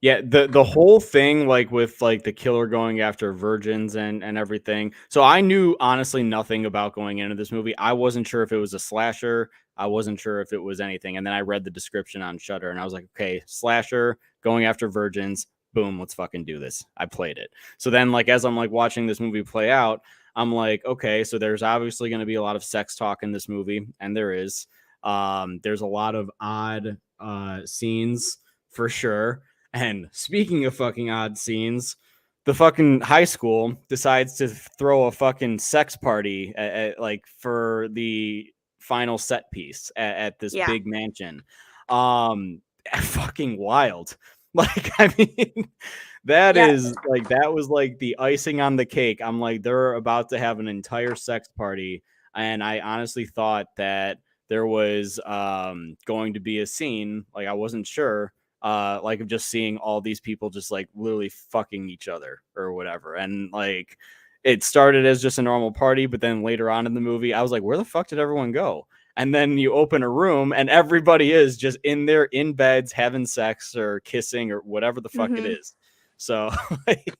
Yeah, the whole thing, like, with, like, the killer going after virgins and everything. So I knew honestly nothing about going into this movie. I wasn't sure if it was a slasher. I wasn't sure if it was anything. And then I read the description on Shudder and I was like, okay, slasher going after virgins. Boom, let's fucking do this. I played it. So then, like, as I'm like watching this movie play out, I'm like, okay, so there's obviously going to be a lot of sex talk in this movie, and there is. There's a lot of odd scenes for sure. And speaking of fucking odd scenes, the fucking high school decides to throw a fucking sex party like for the final set piece at this Yeah. big mansion. Fucking wild. Like, I mean, that Yeah. is like, that was like the icing on the cake. I'm like, they're about to have an entire sex party. And I honestly thought that there was going to be a scene, like, I wasn't sure, like, of just seeing all these people just like literally fucking each other or whatever. And like, it started as just a normal party, but then later on in the movie, I was like, where the fuck did everyone go? And then you open a room and everybody is just in there in beds having sex or kissing or whatever the fuck it Mm-hmm. is. So like,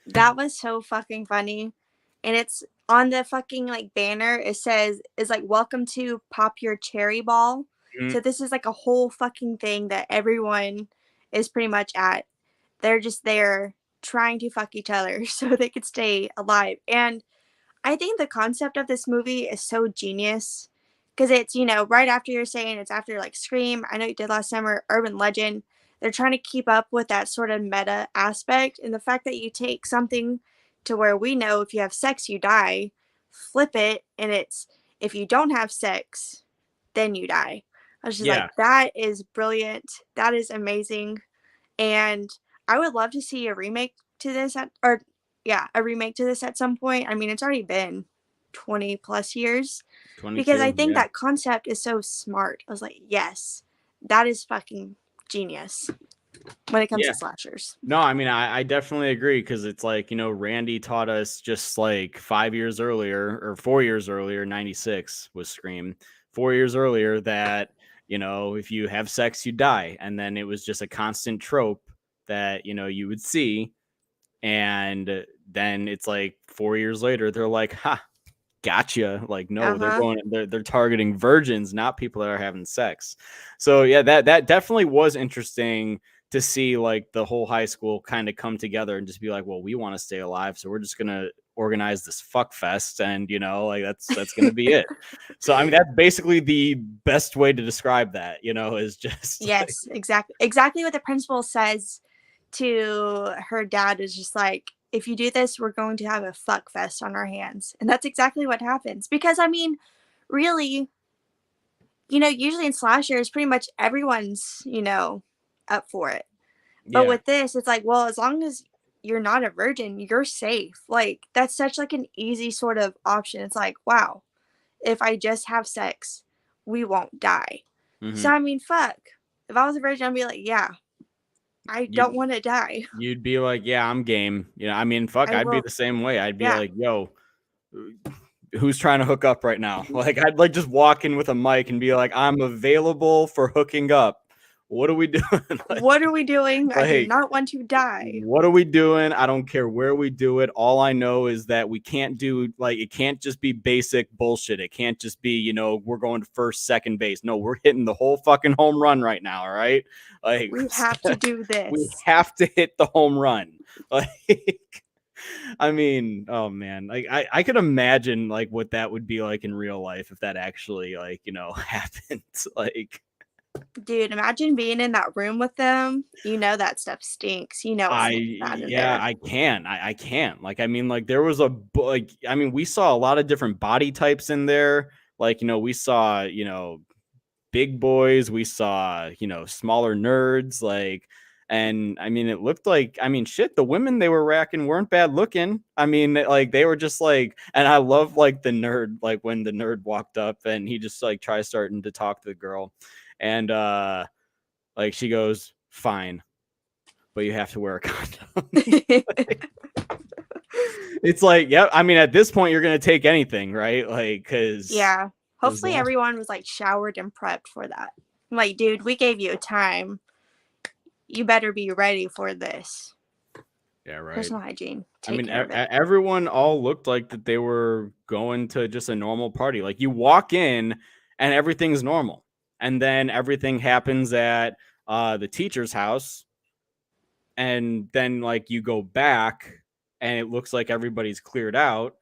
That was so fucking funny. And it's on the fucking like banner, it says is like welcome to Pop Your Cherry Ball. mm, So this is like a whole fucking thing that everyone is pretty much at. They're just there trying to fuck each other so they could stay alive. And I think the concept of this movie is so genius because it's, you know, right after you're saying it's after like Scream, I know you did last summer, Urban Legend. They're trying to keep up with that sort of meta aspect. And the fact that you take something to where we know if you have sex, you die, flip it, and it's if you don't have sex, then you die. I was just yeah. like, that is brilliant. That is amazing. And I would love to see a remake to this a remake to this at some point. I mean, it's already been 20 plus years because I 22. think Yeah. that concept is so smart. I was like, yes, that is fucking genius when it comes Yeah. to slashers. No, I mean, I definitely agree because it's like, you know, Randy taught us just like 5 years earlier or 4 years earlier, 96 was Scream, 4 years earlier that, you know, if you have sex, you die. And then it was just a constant trope that, you know, you would see. And then it's like 4 years later, they're like, ha, gotcha. Like, no, Uh-huh. they're targeting virgins, not people that are having sex. So yeah, that definitely was interesting to see, like, the whole high school kind of come together and just be like, well, we want to stay alive, so we're just gonna organize this fuck fest, and, you know, like, that's gonna be it. So I mean, that's basically the best way to describe that, you know, is just like, Yes, exactly what the principal says to her dad is just like, if you do this, we're going to have a fuck fest on our hands. And that's exactly what happens. Because I mean, really, you know, usually in slashers, pretty much everyone's, you know, up for it. But yeah. with this, it's like, well, as long as you're not a virgin, you're safe. Like, that's such like an easy sort of option. It's like, wow, if I just have sex, we won't die. So Hmm. I mean, fuck. If I was a virgin, I'd be like, yeah, I don't you want to die. you'd be like, yeah, I'm game. You know, I mean, fuck, I I'd be will. the same way. I'd be Yeah. like, yo, who's trying to hook up right now? Like, I'd like just walk in with a mic and be like, I'm available for hooking up. What are we doing? What are we doing? I do Like, not want to die. what are we doing? I don't care where we do it. All I know is that we can't do, like, it can't just be basic bullshit. It can't just be, you know, we're going to first, second base. No, we're hitting the whole fucking home run right now. All right. Like, We have to do we this. have to hit the home run. Like, I mean, oh man, like I could imagine like what that would be like in real life if that actually like, happened. Like Dude, imagine being in that room with them. You know that stuff stinks. You know it smells bad in yeah, there. I can. I can. Like, I mean, like there was I mean, we saw a lot of different body types in there. Like, we saw, big boys, we saw, smaller nerds, like, and I mean, it looked like, I mean, shit, the women they were racking weren't bad looking. I mean, like, they were just like, and I love like the nerd, like when the nerd walked up and he just like tries starting to talk to the girl, and like she goes, fine, but you have to wear a condom. It's like, yeah, I mean, at this point, you're gonna take anything, right? Like, Yeah. Hopefully everyone was like showered and prepped for that. I'm like, dude, we gave you time. You better be ready for this. yeah, right. Personal hygiene. I mean, Care of it. everyone all looked like that they were going to just a normal party. Like you walk in and everything's normal, and then everything happens at the teacher's house, and then like you go back and it looks like everybody's cleared out,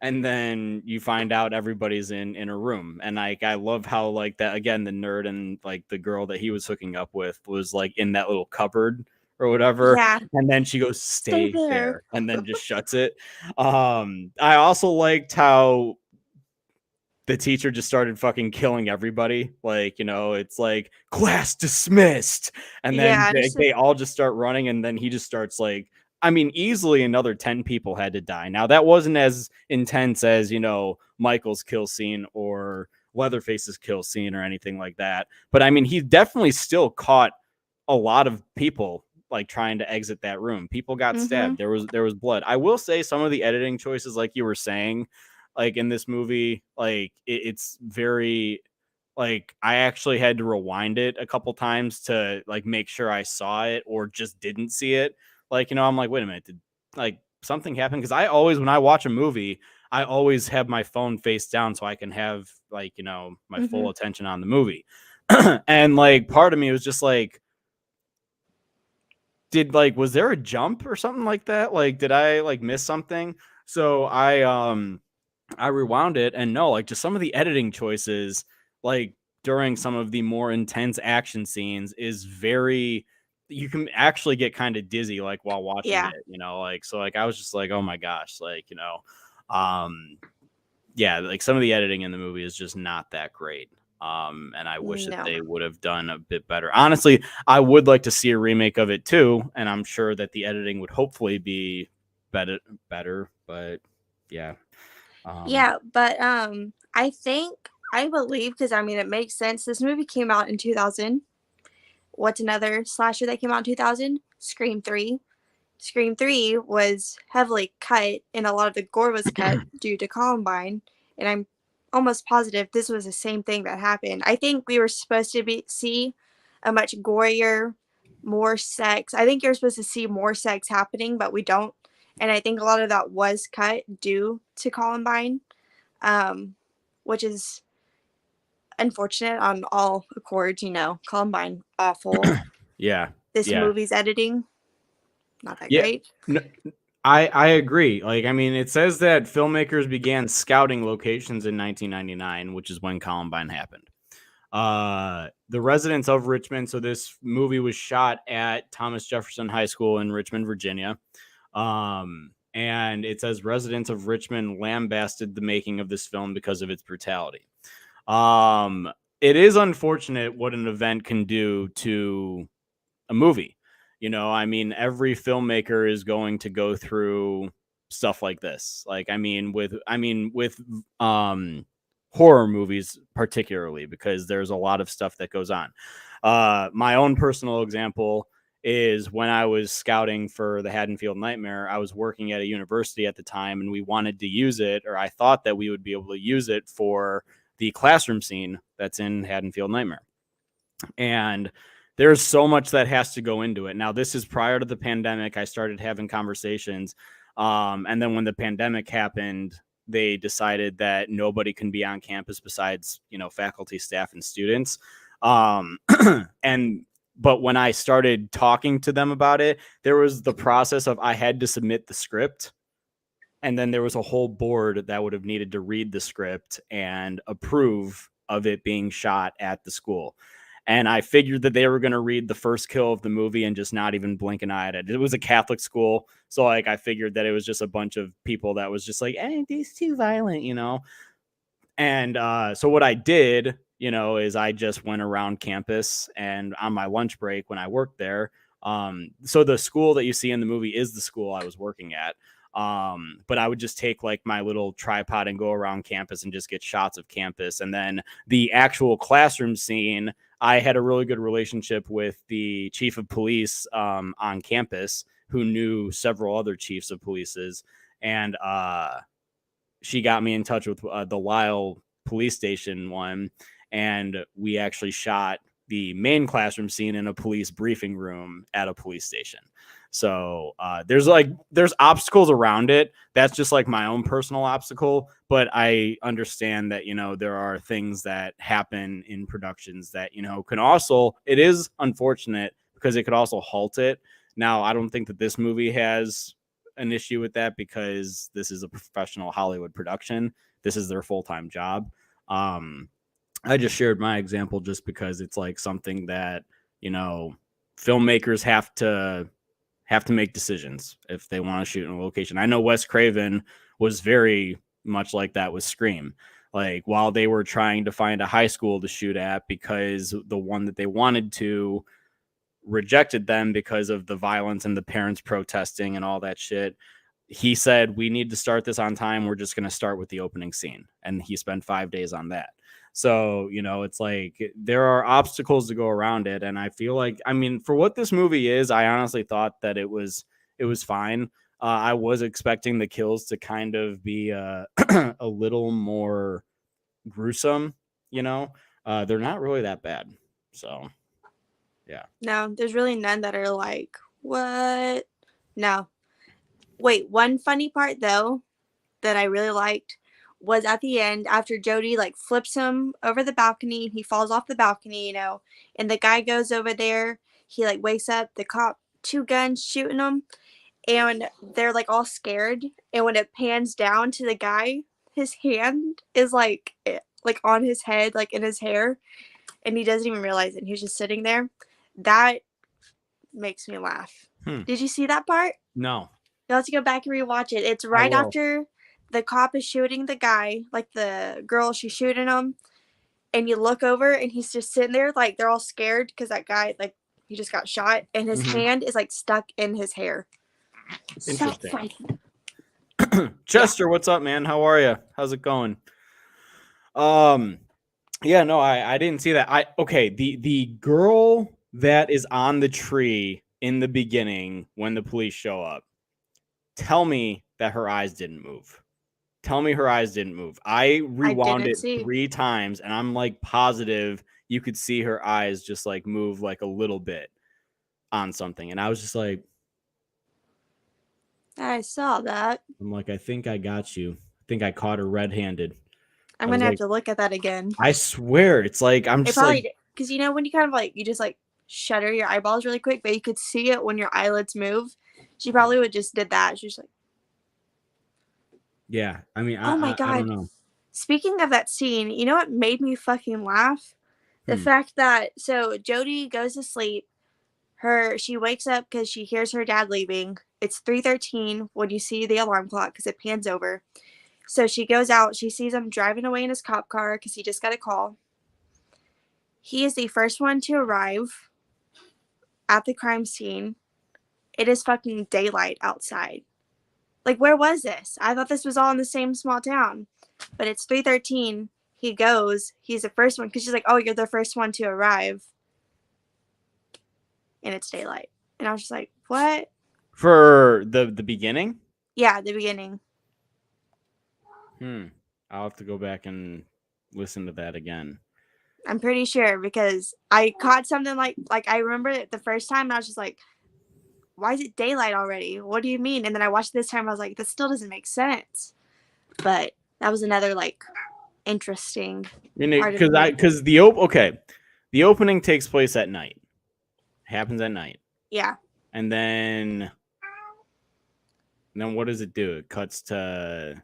and then you find out everybody's in a room. And like I love how like that again, the nerd and like the girl that he was hooking up with was like in that little cupboard or whatever. Yeah. And then she goes, stay there. there, and then just shuts it. I also liked how the teacher just started fucking killing everybody. Like, it's like class dismissed. And then Yeah, they all just start running. And then he just starts like, I mean, easily another 10 people had to die. Now that wasn't as intense as, Michael's kill scene or Leatherface's kill scene or anything like that. But I mean, he definitely still caught a lot of people like trying to exit that room. People got stabbed. There was blood. I will say some of the editing choices, like you were saying, like in this movie, like it's very like I actually had to rewind it a couple times to like make sure I saw it or just didn't see it. Like, I'm like, wait a minute, did like something happen? Because I always, when I watch a movie, I always have my phone face down so I can have like, my full attention on the movie. And like part of me was just like, was there a jump or something like that? Like, did I like miss something? So I rewound it, and no, like just some of the editing choices, like during some of the more intense action scenes is very, you can actually get kind of dizzy like while watching it, like, so like I was just like, oh my gosh, like, yeah, like some of the editing in the movie is just not that great. And I wish that they would have done a bit better. Honestly, I would like to see a remake of it too, and I'm sure that the editing would hopefully be better, but yeah. Yeah, but I believe, because I mean it makes sense. This movie came out in 2000. What's another slasher that came out in 2000? Scream 3. Scream 3 was heavily cut, and a lot of the gore was cut due to Columbine. And I'm almost positive this was the same thing that happened. I think we were supposed to see a much gorier, more sex. I think you're supposed to see more sex happening, but we don't. And I think a lot of that was cut due to Columbine, which is unfortunate on all accords. Columbine, awful. Yeah. This movie's editing, not that great. No, I agree. Like, I mean, it says that filmmakers began scouting locations in 1999, which is when Columbine happened. The residents of Richmond. So this movie was shot at Thomas Jefferson High School in Richmond, Virginia. And it says residents of Richmond lambasted the making of this film because of its brutality. It is unfortunate what an event can do to a movie. I mean, every filmmaker is going to go through stuff like this. Like, I mean, with horror movies particularly, because there's a lot of stuff that goes on. My own personal example is when I was scouting for the Haddonfield Nightmare, I was working at a university at the time, and we wanted to use it, or I thought that we would be able to use it for the classroom scene that's in Haddonfield Nightmare. And there's so much that has to go into it. Now, this is prior to the pandemic. I started having conversations. And then when the pandemic happened, they decided that nobody can be on campus besides, faculty, staff, and students. And But when I started talking to them about it, there was the process of I had to submit the script. And then there was a whole board that would have needed to read the script and approve of it being shot at the school. And I figured that they were going to read the first kill of the movie and just not even blink an eye at it. It was a Catholic school. So like, I figured that it was just a bunch of people that was just like, this too violent, you know? And so what I did, you know, is I just went around campus and on my lunch break when I worked there. So the school that you see in the movie is the school I was working at. But I would just take like my little tripod and go around campus and just get shots of campus. And then the actual classroom scene, I had a really good relationship with the chief of police on campus who knew several other chiefs of polices. And she got me in touch with the Lyle police station one. And we actually shot the main classroom scene in a police briefing room at a police station. So there's obstacles around it. That's just like my own personal obstacle. But I understand that, you know, there are things that happen in productions that, you know, can also, it is unfortunate because it could also halt it. Now, I don't think that this movie has an issue with that because this is a professional Hollywood production. This is their full-time job. I just shared my example just because it's like something that, you know, filmmakers have to make decisions if they want to shoot in a location. I know Wes Craven was very much like that with Scream. Like while they were trying to find a high school to shoot at because the one that they wanted to rejected them because of the violence and the parents protesting and all that shit. He said, we need to start this on time. We're just going to start with the opening scene. And he spent 5 days on that. So, you know, it's like there are obstacles to go around it. And I feel like, I mean, for what this movie is, I honestly thought that it was fine. I was expecting the kills to kind of be a little more gruesome, you know, they're not really that bad. So, yeah. No, there's really none that are like, what? No. Wait, one funny part though that I really liked was at the end after Jody like flips him over the balcony, he falls off the balcony, you know, and the guy goes over there, he like wakes up, the cop, 2 guns shooting him, and they're like all scared. And when it pans down to the guy, his hand is like on his head, like in his hair, and he doesn't even realize it. He was just sitting there. That makes me laugh. Did you see that part? No. You'll have to go back and rewatch it. It's right after the cop is shooting the guy, like the girl, she's shooting him, and you look over and he's just sitting there like they're all scared because that guy, like, he just got shot and his hand is like stuck in his hair. Interesting. Chester, what's up, man? How are you? How's it going? Yeah, no, I didn't see that. The girl that is on the tree in the beginning when the police show up, tell me that her eyes didn't move. Tell me her eyes didn't move. I rewound it 3 times and I'm like positive you could see her eyes just like move like a little bit on something. And I was just like, I saw that. I'm like, I think I got you. I think I caught her red-handed. I'm going to have to look at that again. I swear. It's like, I'm just like, because you know, when you kind of like, you just like shutter your eyeballs really quick, but you could see it when your eyelids move. She probably would just did that. She's like, yeah. I mean, oh my God. I don't know. Speaking of that scene, you know what made me fucking laugh? The fact that, so Jody goes to sleep. She wakes up because she hears her dad leaving. It's 3:13 when you see the alarm clock because it pans over. So she goes out. She sees him driving away in his cop car because he just got a call. He is the first one to arrive at the crime scene. It is fucking daylight outside. Like, where was this? I thought this was all in the same small town. But it's 3:13. He goes. He's the first one because she's like, oh, you're the first one to arrive. And it's daylight. And I was just like, what? For the beginning? Yeah, the beginning. I'll have to go back and listen to that again. I'm pretty sure because I caught something like I remember it the first time and I was just like, why is it daylight already? What do you mean? And then I watched it this time. I was like, this still doesn't make sense. But that was another like interesting. Because the opening takes place at night. Happens at night. Yeah. And then what does it do? It cuts to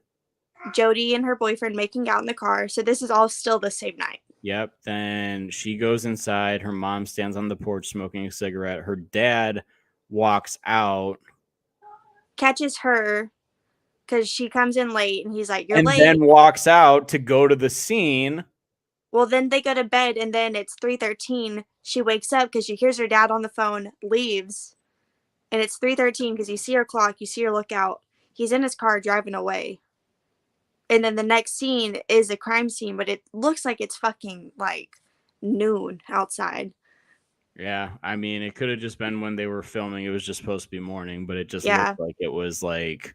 Jody and her boyfriend making out in the car. So this is all still the same night. Yep. Then she goes inside. Her mom stands on the porch smoking a cigarette. Her dad walks out. Catches her because she comes in late and he's like, "You're and late." Then walks out to go to the scene. Well, then they go to bed and then it's 3:13. She wakes up because she hears her dad on the phone, leaves. And it's 3:13 because you see her clock, you see her look out. He's in his car driving away. And then the next scene is a crime scene, but it looks like it's fucking like noon outside. Yeah, I mean, it could have just been when they were filming. It was just supposed to be morning, but it just Yeah. looked like it was like,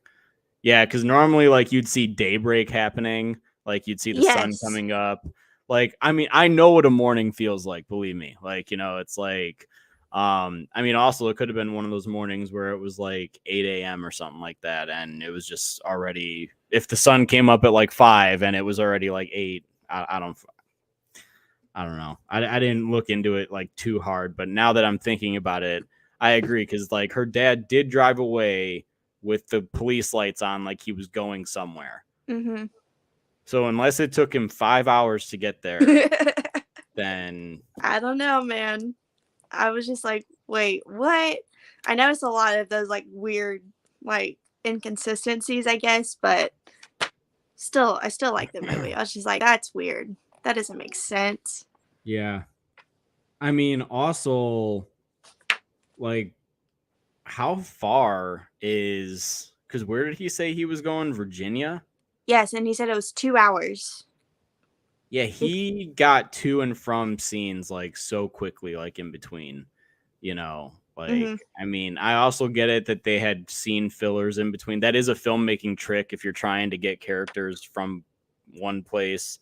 yeah, because normally like you'd see daybreak happening, like you'd see the sun coming up. Like, I mean, I know what a morning feels like, believe me. Like, you know, it's like, I mean, also it could have been one of those mornings where it was like 8 a.m. or something like that, and it was just already, if the sun came up at like 5 and it was already like 8, I don't know. I didn't look into it like too hard, but now that I'm thinking about it, I agree, because like her dad did drive away with the police lights on, like he was going somewhere. Mm-hmm. So unless it took him 5 hours to get there, then I don't know, man. I was just like, wait, what? I noticed a lot of those like weird like inconsistencies, I guess, but still, I still like the movie. I was just like, that's weird. That doesn't make sense. Yeah. I mean, also, like, how far is, because where did he say he was going? Virginia? Yes, and he said it was 2 hours. Yeah, he got to and from scenes like so quickly, like in between, you know, like, I mean, I also get it that they had scene fillers in between. That is a filmmaking trick if you're trying to get characters from one place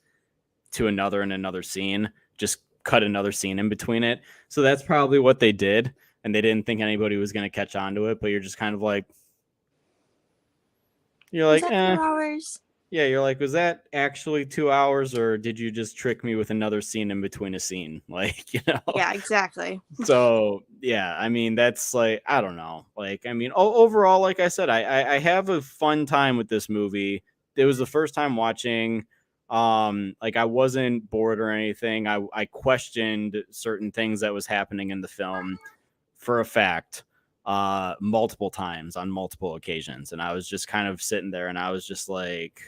to another in another scene, just cut another scene in between it. So that's probably what they did, and they didn't think anybody was going to catch on to it, but you're just kind of like, you're like, 2 hours? Yeah, you're like, was that actually 2 hours, or did you just trick me with another scene in between a scene? Like, you know? Yeah, exactly. So, yeah, I mean, that's like, I don't know. Like, I mean, overall, like I said, I have a fun time with this movie. It was the first time watching. Like, I wasn't bored or anything. I questioned certain things that was happening in the film for a fact multiple times on multiple occasions. And I was just kind of sitting there and I was just like,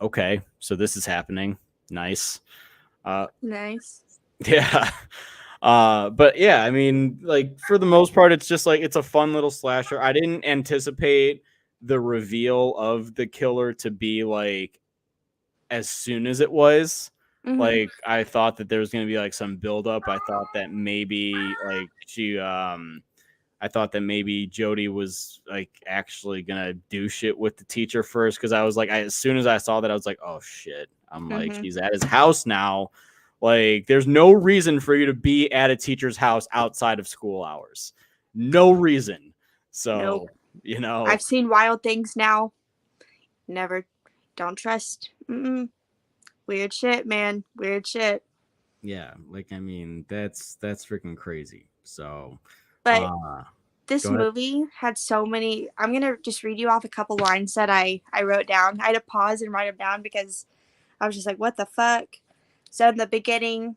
okay, so this is happening. Nice. Nice. Yeah. But yeah, I mean, like for the most part, it's just like, it's a fun little slasher. I didn't anticipate the reveal of the killer to be like as soon as it was. Like, I thought that there was going to be like some buildup. I thought that maybe like I thought that maybe Jody was like actually gonna do shit with the teacher first, because I was like, as soon as I saw that, I was like, oh shit. I'm like, he's at his house now. Like, there's no reason for you to be at a teacher's house outside of school hours. No reason. So, Nope. You know, I've seen wild things now. Never. Don't trust. Weird shit, man. Weird shit. Yeah, like, I mean, that's freaking crazy. So, but this movie had so many. I'm gonna just read you off a couple lines that I wrote down. I had to pause and write them down because I was just like, what the fuck? So in the beginning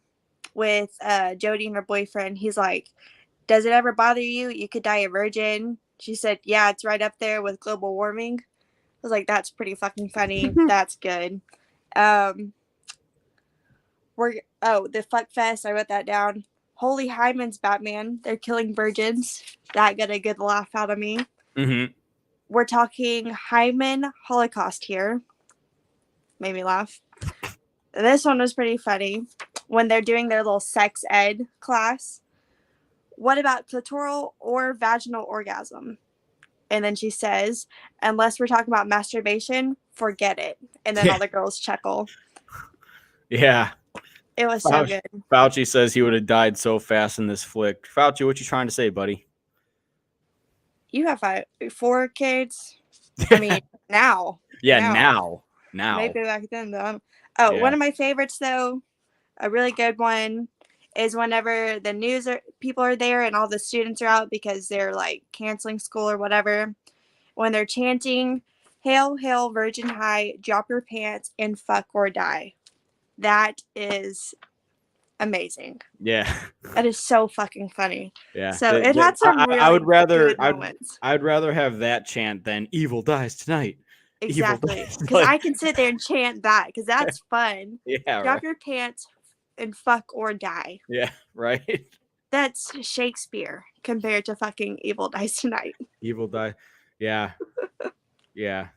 with Jody and her boyfriend, he's like, does it ever bother you? You could die a virgin. She said, yeah, it's right up there with global warming. I was like, that's pretty fucking funny. That's good. The fuck fest. I wrote that down. Holy Hyman's Batman. They're killing virgins. That got a good laugh out of me. We're talking Hyman Holocaust here. Made me laugh. This one was pretty funny. When they're doing their little sex ed class. What about clitoral or vaginal orgasm? And then she says, unless we're talking about masturbation, forget it. And then all the girls chuckle. Yeah. It was so good. Fauci says he would have died so fast in this flick. Fauci, what you trying to say, buddy? You have 4 kids. I mean, now. Yeah, now. Maybe back then, though. One of my favorites, though, a really good one. is whenever the people are there and all the students are out because they're like canceling school or whatever. When they're chanting, "Hail, hail, Virgin High, drop your pants and fuck or die." That is amazing. Yeah. That is so fucking funny. Yeah. So it had some really I would rather good moments. I'd rather have that chant than "Evil dies tonight." Exactly. Because I can sit there and chant that because that's fun. Yeah. Drop Right. your pants and fuck or die. Yeah. Right. That's Shakespeare compared to fucking Evil Dies Tonight. Evil die. Yeah. Yeah.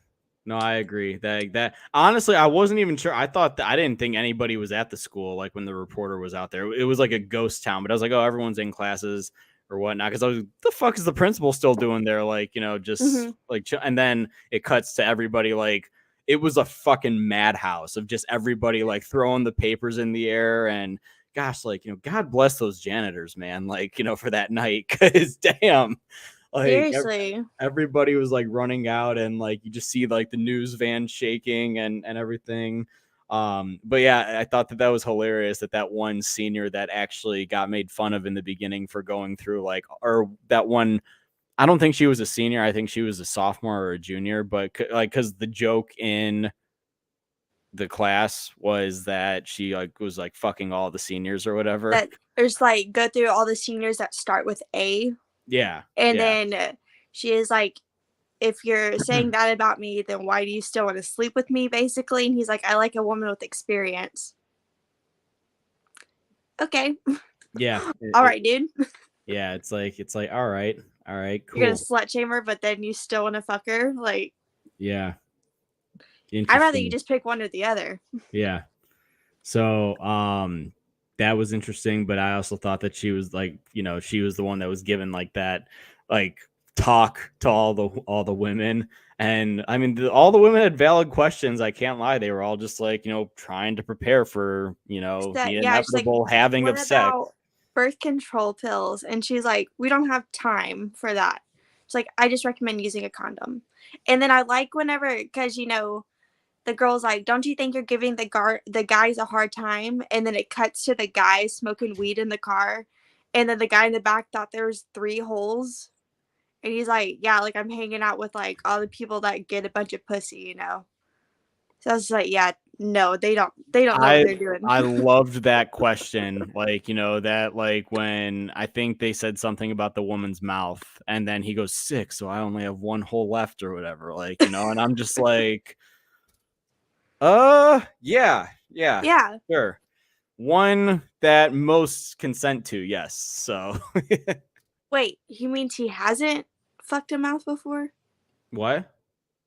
No, I agree. That honestly, I wasn't even sure. I didn't think anybody was at the school like when the reporter was out there. It was like a ghost town, but I was like, oh, everyone's in classes or whatnot. Because I was, the fuck is the principal still doing there? Like, just like, and then it cuts to everybody like it was a fucking madhouse of just everybody like throwing the papers in the air and. Gosh, like, God bless those janitors, man. Like, for that night, because damn, like Seriously. everybody was like running out and like you just see like the news van shaking and everything. But yeah, I thought that was hilarious that one senior that actually got made fun of in the beginning for going through like, or that one, I don't think she was a senior. I think she was a sophomore or a junior, but like, cause the joke in the class was that she like was like fucking all the seniors or whatever. That there's like go through all the seniors that start with A. Yeah. And yeah. then she is like, if you're saying that about me, then why do you still want to sleep with me, basically? And he's like, I like a woman with experience. Okay. Yeah. All right, dude. Yeah, it's like all right, cool. You're gonna slut shame her, but then you still want to fuck her? Like, yeah. I'd rather you just pick one or the other. Yeah. So, that was interesting, but I also thought that she was like, she was the one that was given like that, like talk to all the women. And I mean, all the women had valid questions. I can't lie. They were all just like, trying to prepare for, the inevitable like, having of sex. Birth control pills. And she's like, we don't have time for that. It's like, I just recommend using a condom. And then I like whenever, because, the girl's like, don't you think you're giving the guys a hard time? And then it cuts to the guy smoking weed in the car. And then the guy in the back thought there was 3 holes. And he's like, yeah, like I'm hanging out with like all the people that get a bunch of pussy, So I was like, yeah, no, they don't know what they're doing. I loved that question. Like, that like when I think they said something about the woman's mouth and then he goes 6. So I only have 1 hole left or whatever. Like, and I'm just like, yeah, sure. One that most consent to, yes. So Wait, he means he hasn't fucked a mouth before? What?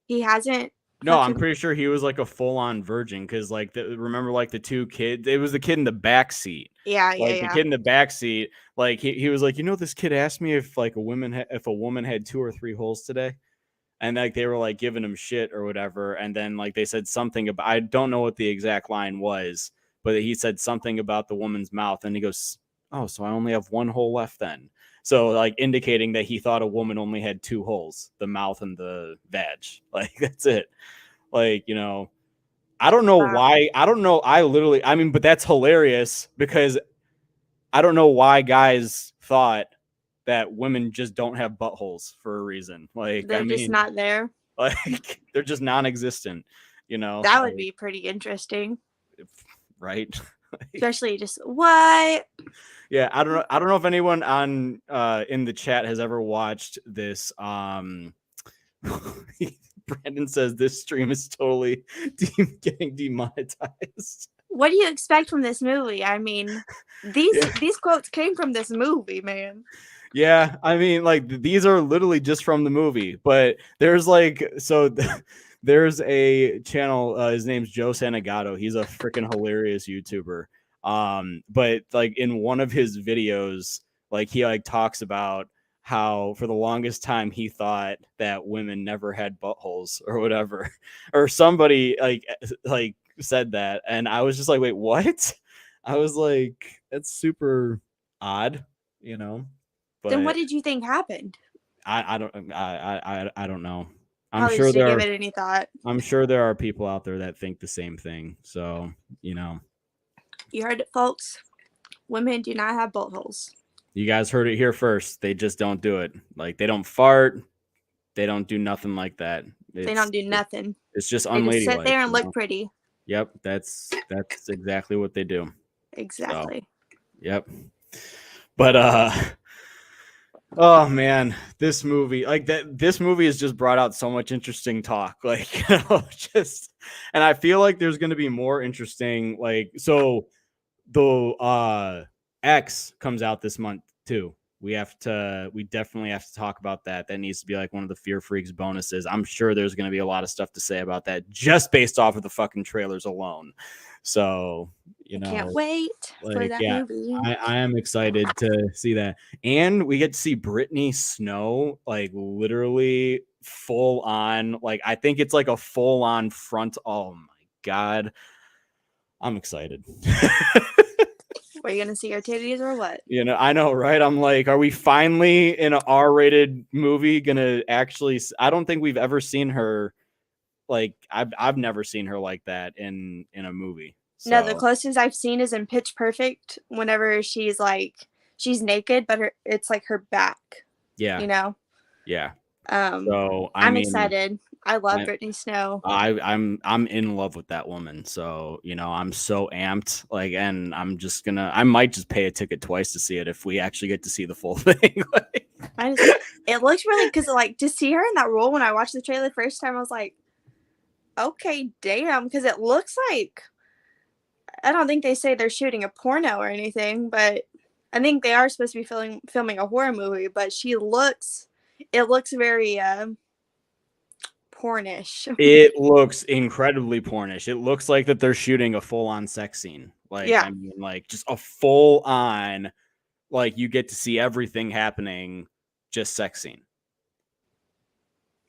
He hasn't? No, I'm pretty sure he was like a full-on virgin because like remember like the 2 kids, it was the kid in the back seat. Yeah. The kid in the back seat, like he was like, this kid asked me if like if a woman had 2 or 3 holes today. And like they were like giving him shit or whatever. And then like they said something about, I don't know what the exact line was, but he said something about the woman's mouth. And he goes, oh, so I only have 1 hole left then. So like indicating that he thought a woman only had 2 holes, the mouth and the vag. Like that's it. Like, I don't know why. I don't know. But that's hilarious because I don't know why guys thought that women just don't have buttholes for a reason. Like they're just not there. Like they're just non-existent, That would be pretty interesting. Right? Especially just what? Yeah, I don't know if anyone on in the chat has ever watched this. Brandon says this stream is totally getting demonetized. What do you expect from this movie? I mean, these quotes came from this movie, man. Yeah, I mean, like these are literally just from the movie, but there's like there's a channel. His name's Joe Santagato. He's a freaking hilarious YouTuber. But like in one of his videos, like he like talks about how for the longest time he thought that women never had buttholes or whatever, or somebody like said that, and I was just like, wait, what? I was like, that's super odd, But then what did you think happened? I don't know. I'm sure there give it any thought. I'm sure there are people out there that think the same thing. So, You heard it, folks. Women do not have bolt holes. You guys heard it here first. They just don't do it. Like, they don't fart. They don't do nothing like that. They don't do nothing. It's just They just sit unladylike. there and look pretty. Yep, that's exactly what they do. Exactly. So, yep. But oh man, this movie, like this movie has just brought out so much interesting talk. Like, you know, and I feel like there's gonna be more interesting, like, so the X comes out this month too. We definitely have to talk about that. That needs to be like one of the Fear Freaks bonuses. I'm sure there's going to be a lot of stuff to say about that just based off of the fucking trailers alone. So, you know, can't wait for that movie. I am excited to see that. And we get to see Brittany Snow, like, literally full on, like, I think it's like a full on front. Oh my God. I'm excited. Are you gonna see her titties or what? You know, I know, right? I'm like, are we finally in an R-rated movie gonna actually? I don't think we've ever seen her. Like, I've never seen her like that in a movie. So. No, the closest I've seen is in Pitch Perfect. Whenever she's naked, but it's like her back. Yeah. You know. Yeah. So I'm excited. I love Brittany Snow. I'm in love with that woman. So, you know, I'm so amped. Like, and I might just pay a ticket twice to see it if we actually get to see the full thing. It looks really, because like to see her in that role when I watched the trailer the first time, I was like, okay, damn, because it looks like, I don't think they say they're shooting a porno or anything, but I think they are supposed to be filming a horror movie. But it looks very pornish. It looks incredibly pornish. It looks like that they're shooting a full-on sex scene. Like, yeah. I mean, like, just a full-on, like, you get to see everything happening, just sex scene.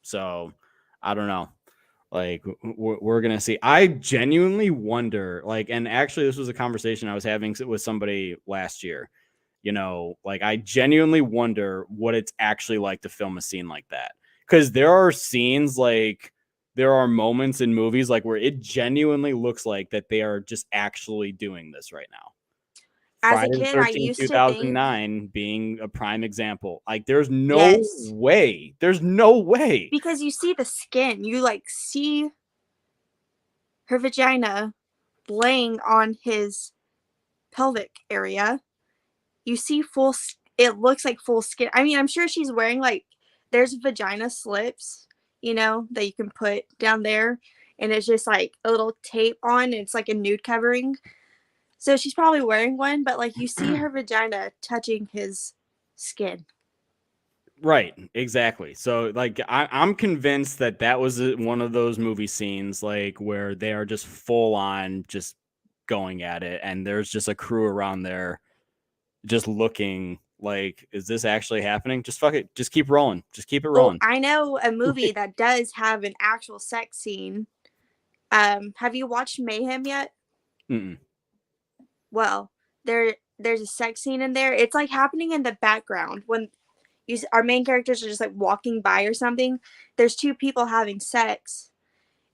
So, I don't know. Like, we're going to see. I genuinely wonder, like, and actually this was a conversation I was having with somebody last year. You know, like, I genuinely wonder what it's actually like to film a scene like that. Because there are scenes, like, there are moments in movies, like, where it genuinely looks like that they are just actually doing this right now. As Friday a kid, 13th, I used 2009 to think, being a prime example. Like, there's no way. There's no way. Because you see the skin. You, like, see her vagina laying on his pelvic area. You see it looks like full skin. I mean, I'm sure she's wearing, like, there's vagina slips, you know, that you can put down there. And it's just like a little tape on. It's like a nude covering. So she's probably wearing one, but like you see her vagina touching his skin. Right. Exactly. So like, I'm convinced that was one of those movie scenes, like, where they are just full on just going at it. And there's just a crew around there just looking like, is this actually happening? Just fuck it. Just keep rolling. Just keep it rolling. Well, I know a movie that does have an actual sex scene. Have you watched Mayhem yet? Mm-mm. Well, there's a sex scene in there. It's like happening in the background when our main characters are just like walking by or something. There's two people having sex,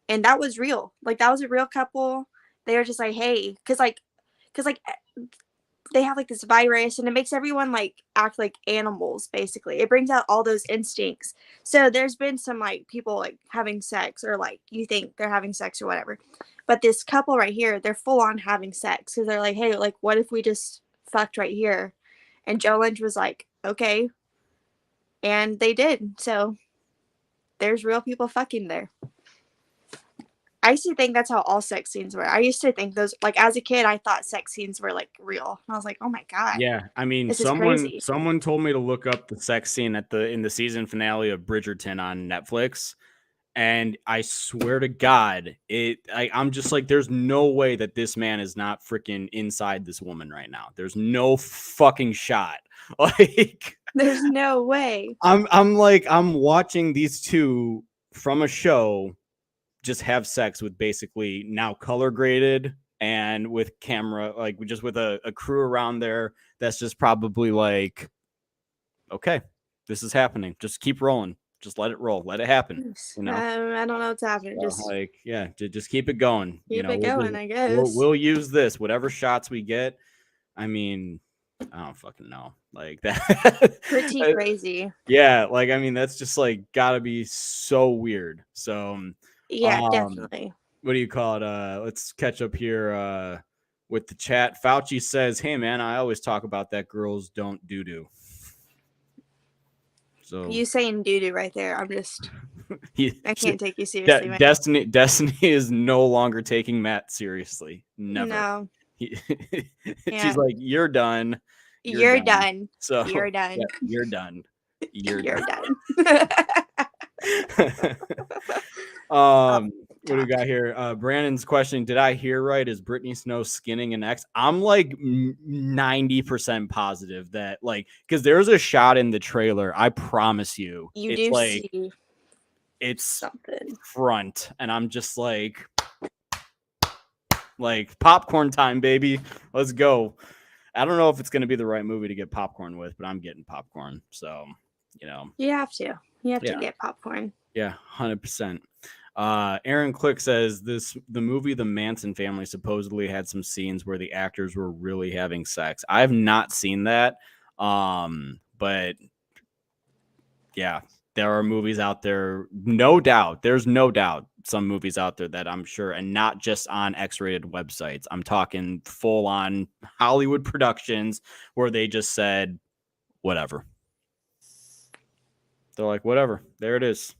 and that was real. Like, that was a real couple. They were just like, hey, because they have like this virus and it makes everyone like act like animals. Basically, it brings out all those instincts. So there's been some like people like having sex, or like you think they're having sex or whatever, but this couple right here, they're full on having sex because they're like, hey, like, what if we just fucked right here? And Joe Lynch was like, okay, and they did. So there's real people fucking there. I used to think that's how all sex scenes were. I used to think those, like, as a kid, I thought sex scenes were like real. And I was like, oh my God. Yeah. I mean, someone told me to look up the sex scene in the season finale of Bridgerton on Netflix. And I swear to God, I'm just like, there's no way that this man is not freaking inside this woman right now. There's no fucking shot. Like, there's no way. I'm watching these two from a show just have sex with basically now color graded and with camera, like, just with a crew around there that's just probably like, okay, this is happening. Just keep rolling. Just let it roll. Let it happen. You know? I don't know what's happening. Just keep it going. Keep it going, I guess. We'll use this, whatever shots we get. I mean, I don't fucking know. Like that. Pretty crazy. Yeah, like I mean, that's just like gotta be so weird. So, Yeah, definitely. what do you call it? Let's catch up here with the chat. Fauci says, "Hey man, I always talk about that girls don't do." So You saying doo-doo right there. I'm just I can't take you seriously, man. Destiny is no longer taking Matt seriously. Never. No. She's like, "You're done. You're done. So You're done. yeah, you're done. You're done." What do we got here? Brandon's question: did I hear right? Is Brittany Snow skinning an ex? I'm like 90% positive that, like, because there's a shot in the trailer. I promise you, You it's do like see it's something. front, and I'm just like popcorn time, baby. Let's go. I don't know if it's gonna be the right movie to get popcorn with, but I'm getting popcorn. So, you know, You have to. You have Yeah. to get popcorn. yeah, 100%. Aaron Click says the movie The Manson Family supposedly had some scenes where the actors were really having sex. I have not seen that. But yeah, there are movies out there, no doubt. There's no doubt some movies out there that I'm sure, and not just on X-rated websites. I'm talking full on Hollywood productions where they just said whatever. They're like, whatever, there it is.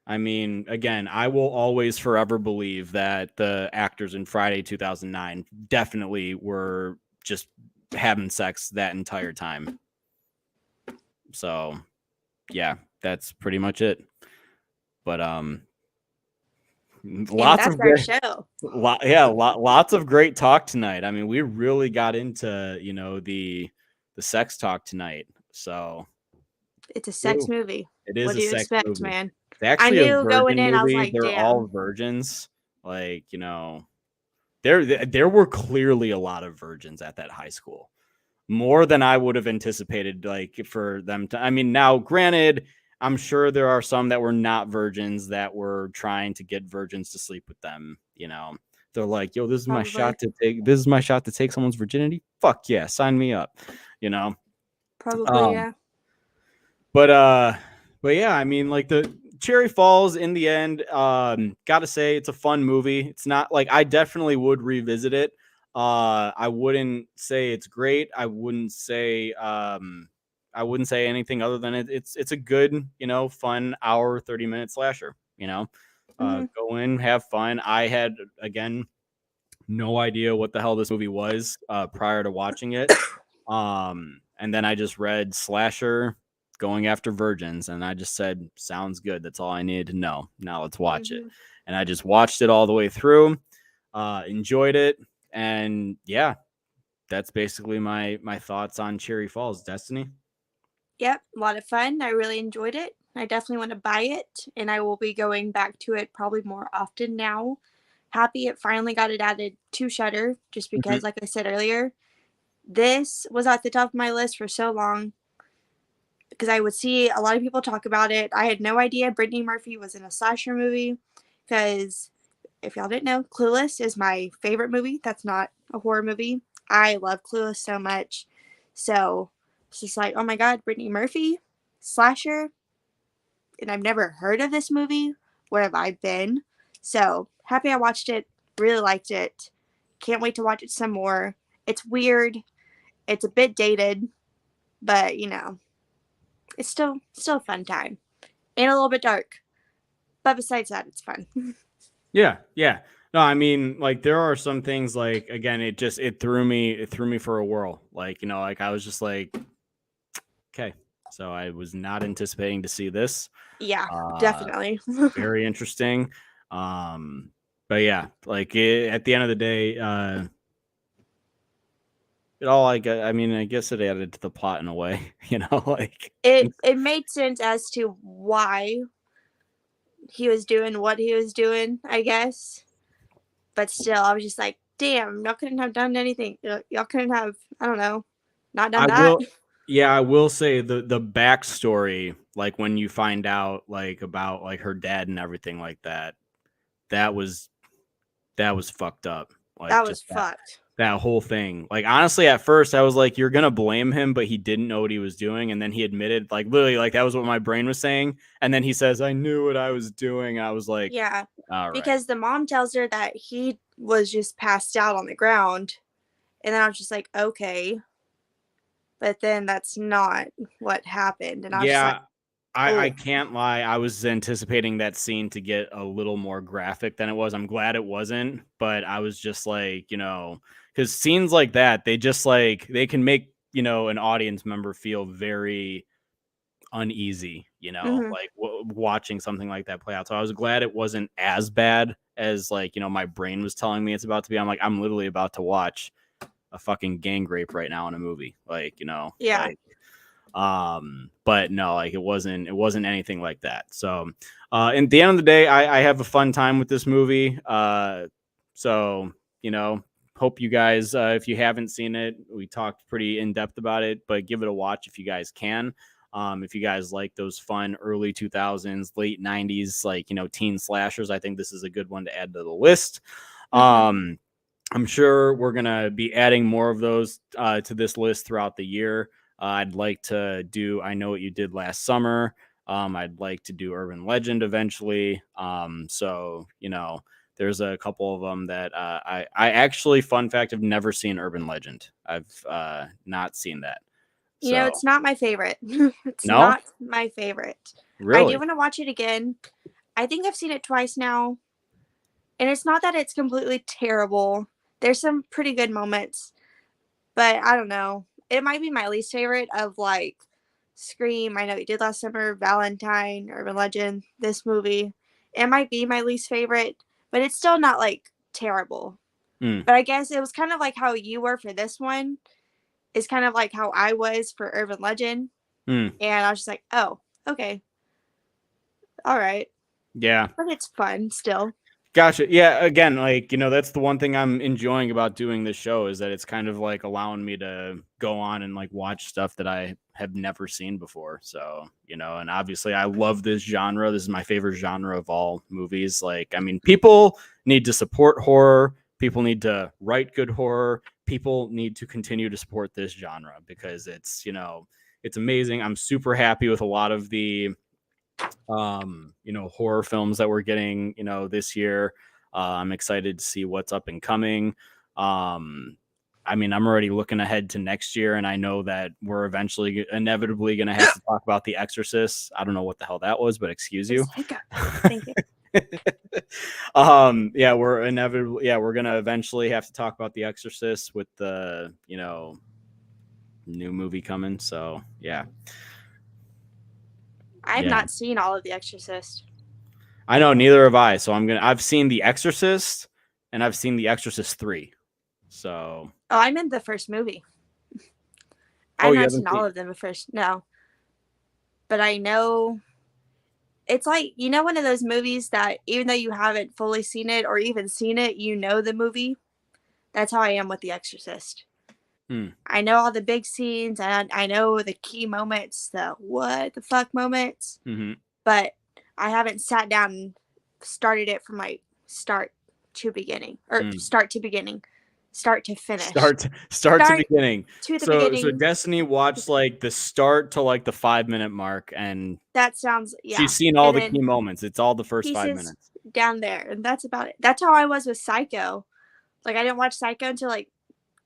I mean, again, I will always forever believe that the actors in Friday 2009 definitely were just having sex that entire time. So, yeah, that's pretty much it. But lots of our show. Lots of great talk tonight. I mean, we really got into, you know, the sex talk tonight. So it's a sex movie. It is what a do you sex expect, movie. man? It's actually I knew a virgin going in, movie. I was like, They're damn. all virgins. Like, you know, there were clearly a lot of virgins at that high school. More than I would have anticipated, like, for them to. I mean, now, granted, I'm sure there are some that were not virgins that were trying to get virgins to sleep with them. You know, they're like, "Yo, this is my shot to take. This is my shot to take someone's virginity. Fuck yeah, sign me up." You know, Probably, yeah. But yeah, I mean, like the Cherry Falls in the end, gotta say it's a fun movie. It's not like I definitely would revisit it. I wouldn't say it's great. I wouldn't say anything other than it's a good, you know, fun hour, 30-minute slasher, you know. Go in, have fun. I had, again, no idea what the hell this movie was prior to watching it. And then I just read slasher going after virgins, and I just said, sounds good. That's all I needed to know. Now let's watch it. And I just watched it all the way through, enjoyed it, and yeah, that's basically my thoughts on Cherry Falls. Destiny? Yep, a lot of fun. I really enjoyed it. I definitely want to buy it, and I will be going back to it probably more often now. Happy it finally got it added to Shudder, just because, like I said earlier, this was at the top of my list for so long because I would see a lot of people talk about it. I had no idea Brittany Murphy was in a slasher movie because, if y'all didn't know, Clueless is my favorite movie. That's not a horror movie. I love Clueless so much. So it's just like, oh my god, Brittany Murphy, slasher, and I've never heard of this movie. Where have I been? So happy I watched it. Really liked it. Can't wait to watch it some more. It's weird. It's a bit dated, but you know, it's still a fun time and a little bit dark. But besides that, it's fun. Yeah. No, I mean, like, there are some things, like, again, it threw me for a whirl. Like, you know, like I was just like, okay, so I was not anticipating to see this. Yeah, definitely. Very interesting. But yeah, like at the end of the day, it all, like, I mean, I guess it added to the plot in a way, you know, like it made sense as to why he was doing what he was doing, I guess. But still, I was just like, damn, y'all couldn't have done anything. Y'all couldn't have, I don't know, not done that. I will say the backstory, like when you find out, like, about, like, her dad and everything like that, that was fucked up. Like, that was fucked. that whole thing. Like, honestly, at first I was like, you're gonna blame him, but he didn't know what he was doing, and then he admitted, like, literally, like, that was what my brain was saying, and then he says, I knew what I was doing. I was like, Yeah, all right. because the mom tells her that he was just passed out on the ground, and then I was just like, okay, but then that's not what happened, and I was just like, Yeah, I oh, can't lie. I was anticipating that scene to get a little more graphic than it was. I'm glad it wasn't, but I was just like, because scenes like that, they just like they can make, an audience member feel very uneasy, mhm. like watching something like that play out. So I was glad it wasn't as bad as like, my brain was telling me it's about to be. I'm like, I'm literally about to watch a fucking gang rape right now in a movie. Like, Yeah. like but no, like it wasn't anything like that. So at the end of the day, I have a fun time with this movie. So hope you guys, if you haven't seen it, we talked pretty in depth about it, but give it a watch if you guys can. If you guys like those fun early 2000s, late 90s, like, teen slashers, I think this is a good one to add to the list. Mhm. I'm sure we're going to be adding more of those to this list throughout the year. I'd like to do I Know What You Did Last Summer. I'd like to do Urban Legend eventually. So, there's a couple of them that I actually, fun fact, have never seen Urban Legend. I've not seen that. So, It's not my favorite. It's no, not my favorite. I do really. want to watch it again. I think I've seen it twice now, and it's not that it's completely terrible. There's some pretty good moments, but I don't know. It might be my least favorite of like Scream, I Know You Did Last Summer, Valentine, Urban Legend, this movie. It might be my least favorite, but it's still not like terrible. Mm, But I guess it was kind of like how you were for this one, is kind of like how I was for Urban Legend. mm, And I was just like, oh, okay, all right. yeah. But it's fun still. Gotcha. Yeah. Again, like, that's the one thing I'm enjoying about doing this show is that it's kind of like allowing me to go on and like watch stuff that I have never seen before. So, and obviously I love this genre. This is my favorite genre of all movies. Like, I mean, people need to support horror. People need to write good horror. People need to continue to support this genre because it's amazing. I'm super happy with a lot of the horror films that we're getting, this year. I'm excited to see what's up and coming. I mean, I'm already looking ahead to next year, and I know that we're eventually inevitably going to have to talk about The Exorcist. I don't know what the hell that was, but excuse you. Hiccup. Thank you. We're going to eventually have to talk about The Exorcist with the, new movie coming. So, yeah. I've Yeah. not seen all of The Exorcist. I know, neither have I. So I've seen The Exorcist and I've seen The Exorcist 3. So Oh, I'm in the first movie. Oh, I've you not haven't seen all seen of them at first. No. But I know it's like, one of those movies that even though you haven't fully seen it or even seen it, you know the movie. That's how I am with The Exorcist. I know all the big scenes and I know the key moments, the what the fuck moments, Mm-hmm. but I haven't sat down and started it from like start to beginning or start to beginning, start to finish. Start to beginning. To the So beginning. Destiny watched like the start to like the 5-minute mark and That sounds, yeah. she's seen all And the then key moments. It's all the first 5 pieces minutes. down there, and that's about it. That's how I was with Psycho. Like I didn't watch Psycho until like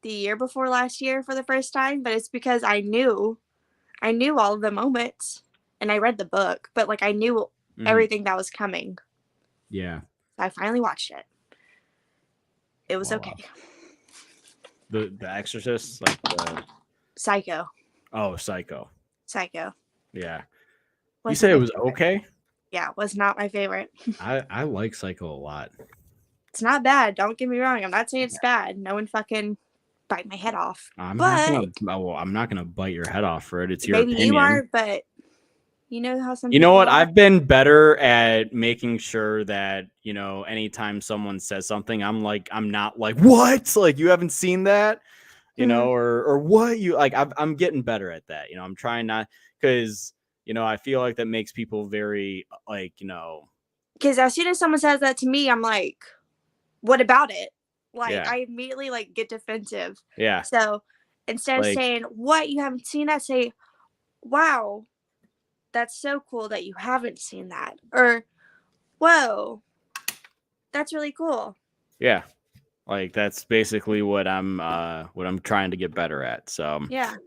the year before last year for the first time, but it's because I knew all of the moments and I read the book, but like I knew everything that was coming. Yeah. So I finally watched it. It was Wow. okay. The Exorcist, like Psycho. Oh, Psycho. Was Yeah. You say it was okay? Yeah, was not my favorite. I like Psycho a lot. It's not bad. Don't get me wrong. I'm not saying it's bad. No one fucking bite my head off. I'm not gonna bite your head off for it. It's your maybe opinion. you are, but you know how some You know people what? are? I've been better at making sure that, anytime someone says something, I'm not like, what? Like, you haven't seen that? Or what? You like, I'm getting better at that. I'm trying not, because, I feel like that makes people very, like, Because as soon as someone says that to me, I'm like, what about it? Like, Yeah. I immediately, like, get defensive. Yeah. So, instead of Like, saying, "What, you haven't seen that?" say, "Wow, that's so cool that you haven't seen that." Or, "Whoa, that's really cool." yeah. Like, that's basically what I'm trying to get better at. So, Yeah.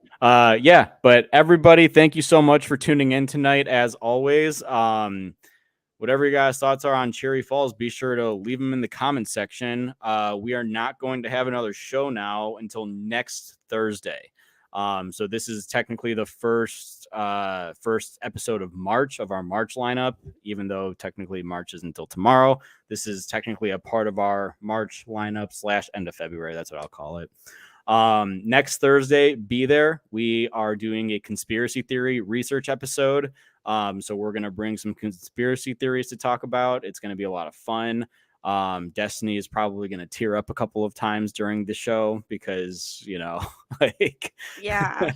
yeah, but everybody, thank you so much for tuning in tonight. As always, whatever you guys' thoughts are on Cherry Falls, be sure to leave them in the comment section. We are not going to have another show now until next Thursday. So this is technically the first episode of March, of our March lineup, even though technically March is until tomorrow. This is technically a part of our March lineup / end of February. That's what I'll call it. Next Thursday, be there. We are doing a conspiracy theory research episode. So we're going to bring some conspiracy theories to talk about. It's going to be a lot of fun. Destiny is probably going to tear up a couple of times during the show because, you know, like, Yeah.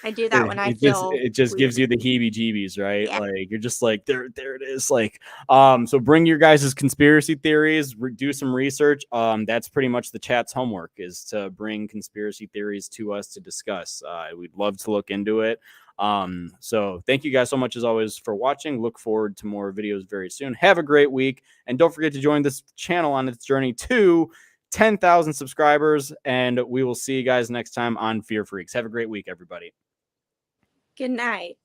I do that when I feel it just gives you weird. the heebie-jeebies, right? Yeah. Like, you're just like, there it is. Like, so bring your guys' conspiracy theories, do some research. That's pretty much the chat's homework, is to bring conspiracy theories to us to discuss. We'd love to look into it. So thank you guys so much as always for watching. Look forward to more videos very soon. Have a great week, and don't forget to join this channel on its journey to 10,000 subscribers, and we will see you guys next time on Fear Freaks. Have a great week, everybody. Good night.